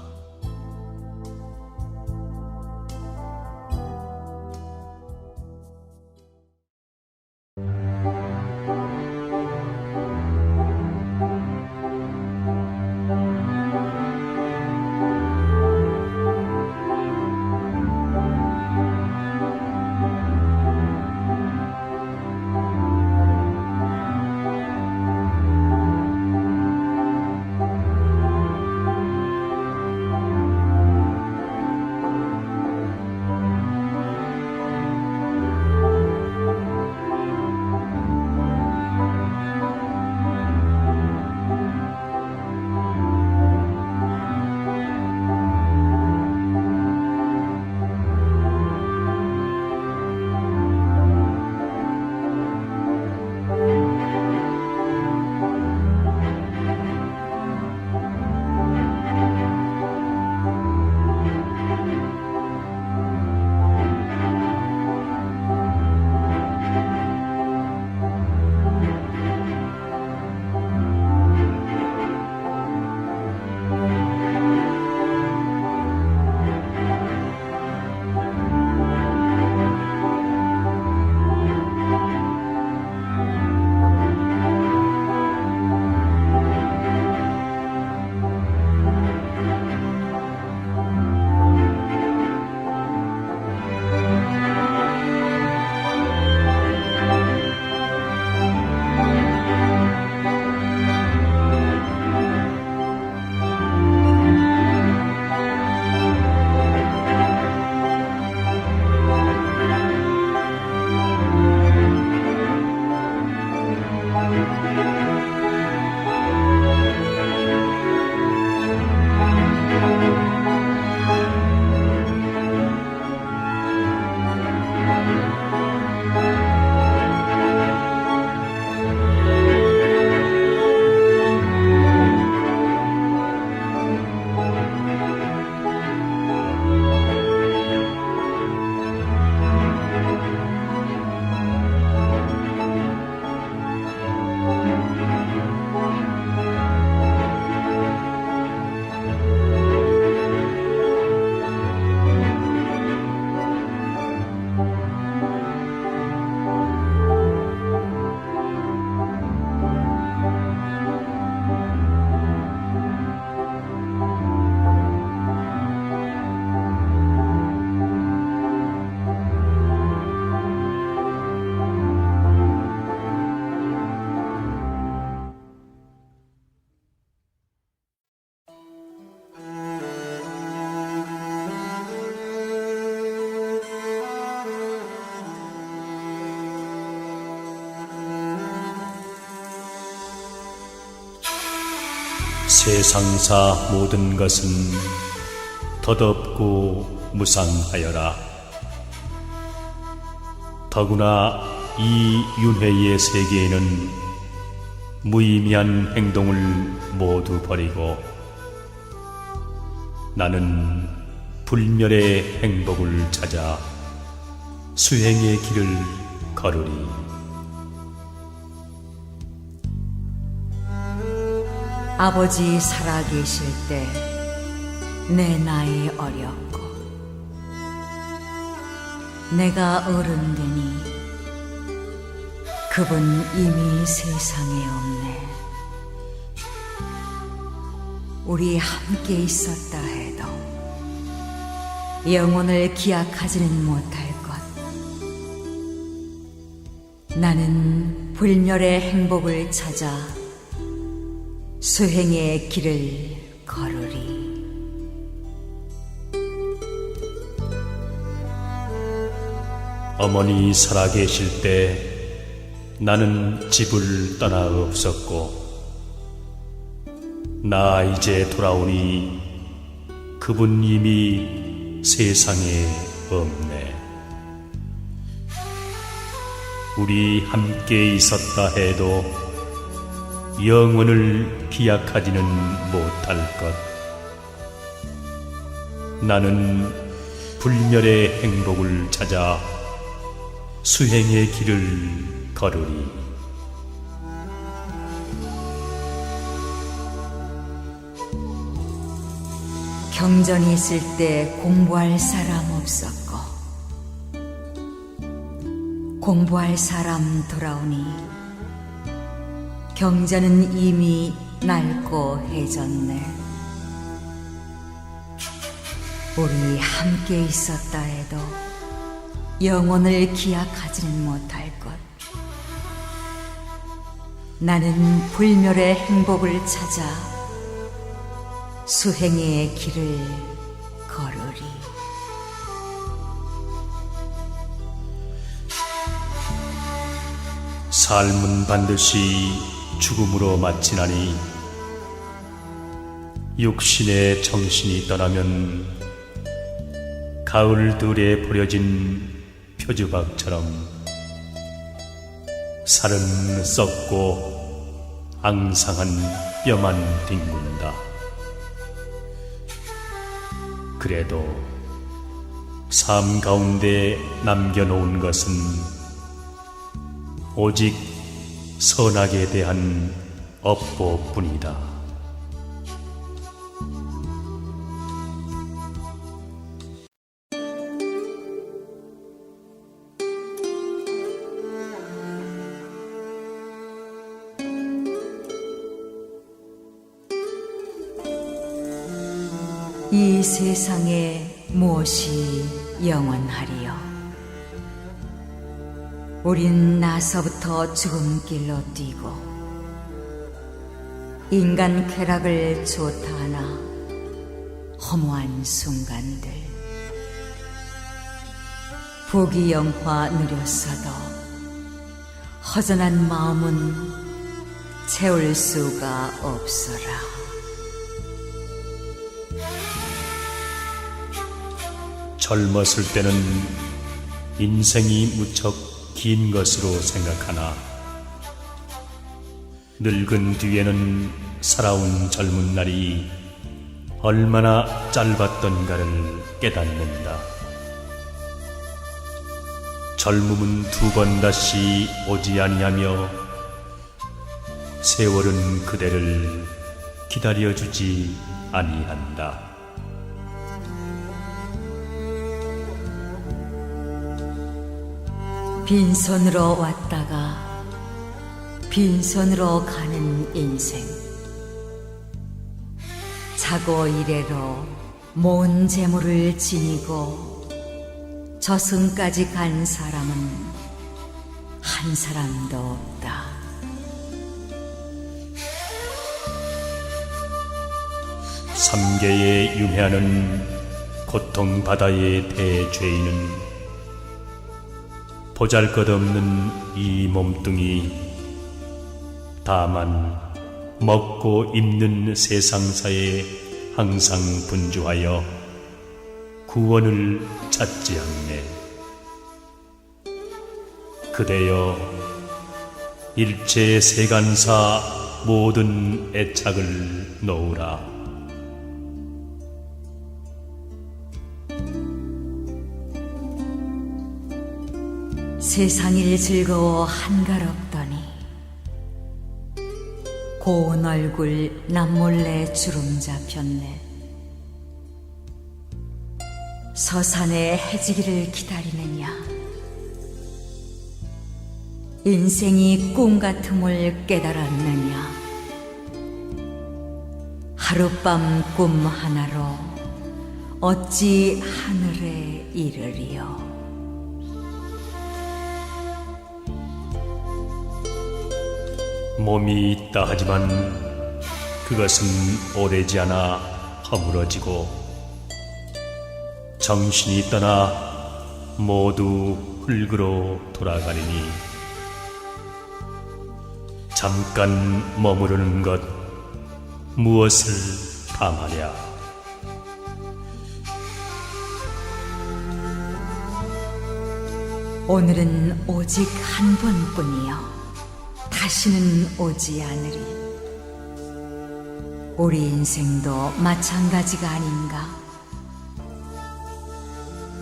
세상사 모든 것은 덧없고 무상하여라. 더구나 이 윤회의 세계에는 무의미한 행동을 모두 버리고 나는 불멸의 행복을 찾아 수행의 길을 걸으리. 아버지 살아계실 때 내 나이 어렸고 내가 어른 되니 그분 이미 세상에 없네. 우리 함께 있었다 해도 영혼을 기약하지는 못할 것. 나는 불멸의 행복을 찾아 수행의 길을 걸으리. 어머니 살아계실 때 나는 집을 떠나 없었고 나 이제 돌아오니 그분 이미 세상에 없네. 우리 함께 있었다 해도 영원을 기약하지는 못할 것. 나는 불멸의 행복을 찾아 수행의 길을 걸으리. 경전이 있을 때 공부할 사람 없었고 공부할 사람 돌아오니 경전은 이미 낡고 해졌네. 우리 함께 있었다 해도 영혼을 기약하지는 못할 것. 나는 불멸의 행복을 찾아 수행의 길을 걸으리. 삶은 반드시 죽음으로 마치나니 육신의 정신이 떠나면 가을들에 버려진 표주박처럼 살은 썩고 앙상한 뼈만 뒹군다. 그래도 삶 가운데 남겨놓은 것은 오직 선악에 대한 업보뿐이다. 이 세상에 무엇이 영원하리요? 우린 나서부터 죽음길로 뛰고 인간 쾌락을 좋다하나 허무한 순간들, 부귀영화 누렸어도 허전한 마음은 채울 수가 없어라. 젊었을 때는 인생이 무척 긴 것으로 생각하나 늙은 뒤에는 살아온 젊은 날이 얼마나 짧았던가를 깨닫는다. 젊음은 두 번 다시 오지 아니하며 세월은 그대를 기다려주지 아니한다. 빈손으로 왔다가 빈손으로 가는 인생. 자고 이래로 모은 재물을 지니고 저승까지 간 사람은 한 사람도 없다. 삼계에 윤회하는 고통바다의 대죄인은 보잘것없는 이 몸뚱이 다만 먹고 입는 세상사에 항상 분주하여 구원을 찾지 않네. 그대여 일체 세간사 모든 애착을 놓으라. 세상일 즐거워 한가롭더니 고운 얼굴 남몰래 주름 잡혔네. 서산의 해지기를 기다리느냐, 인생이 꿈 같음을 깨달았느냐. 하룻밤 꿈 하나로 어찌 하늘에 이르리요. 몸이 있다 하지만 그것은 오래지 않아 허물어지고, 정신이 떠나 모두 흙으로 돌아가리니 잠깐 머무르는 것 무엇을 감하랴. 오늘은 오직 한 번뿐이요, 다시는 오지 않으리. 우리 인생도 마찬가지가 아닌가.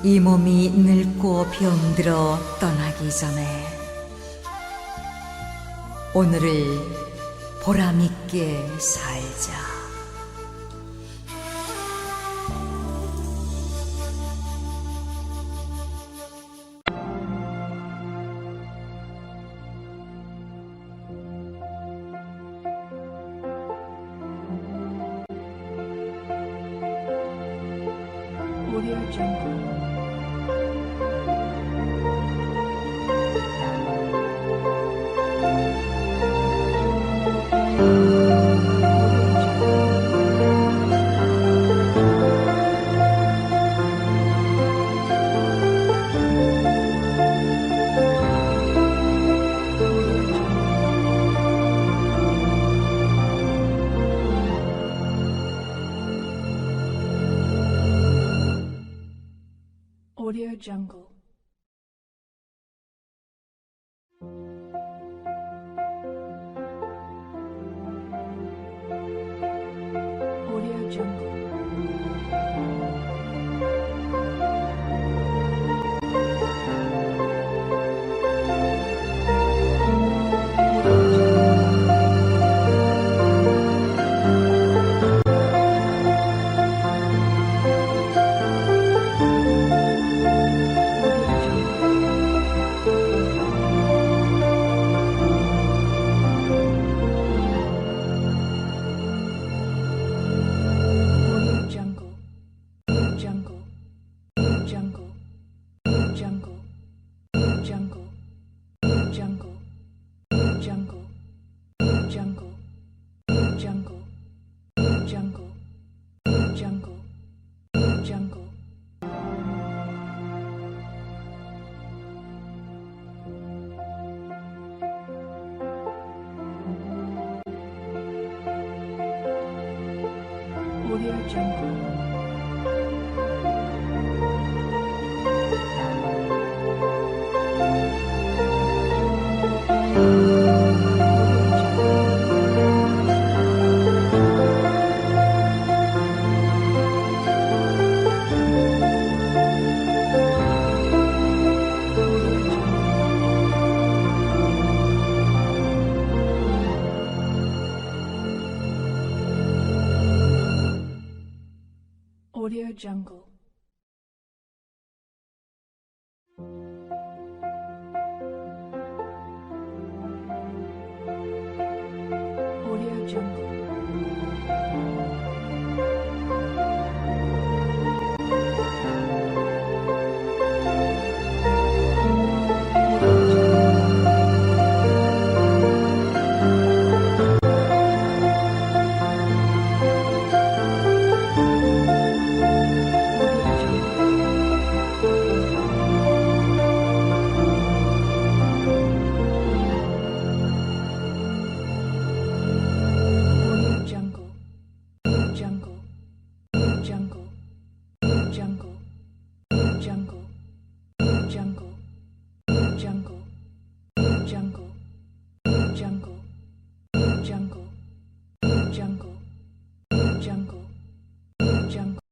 이 몸이 늙고 병들어 떠나기 전에 오늘을 보람있게 살자. Audio Jungle. Audio Jungle. Audio Jungle. Audio Jungle. Audio Jungle. Audio Jungle. Audio jungle, jungle, jungle, jungle, jungle, jungle, jungle, jungle, jungle, jungle.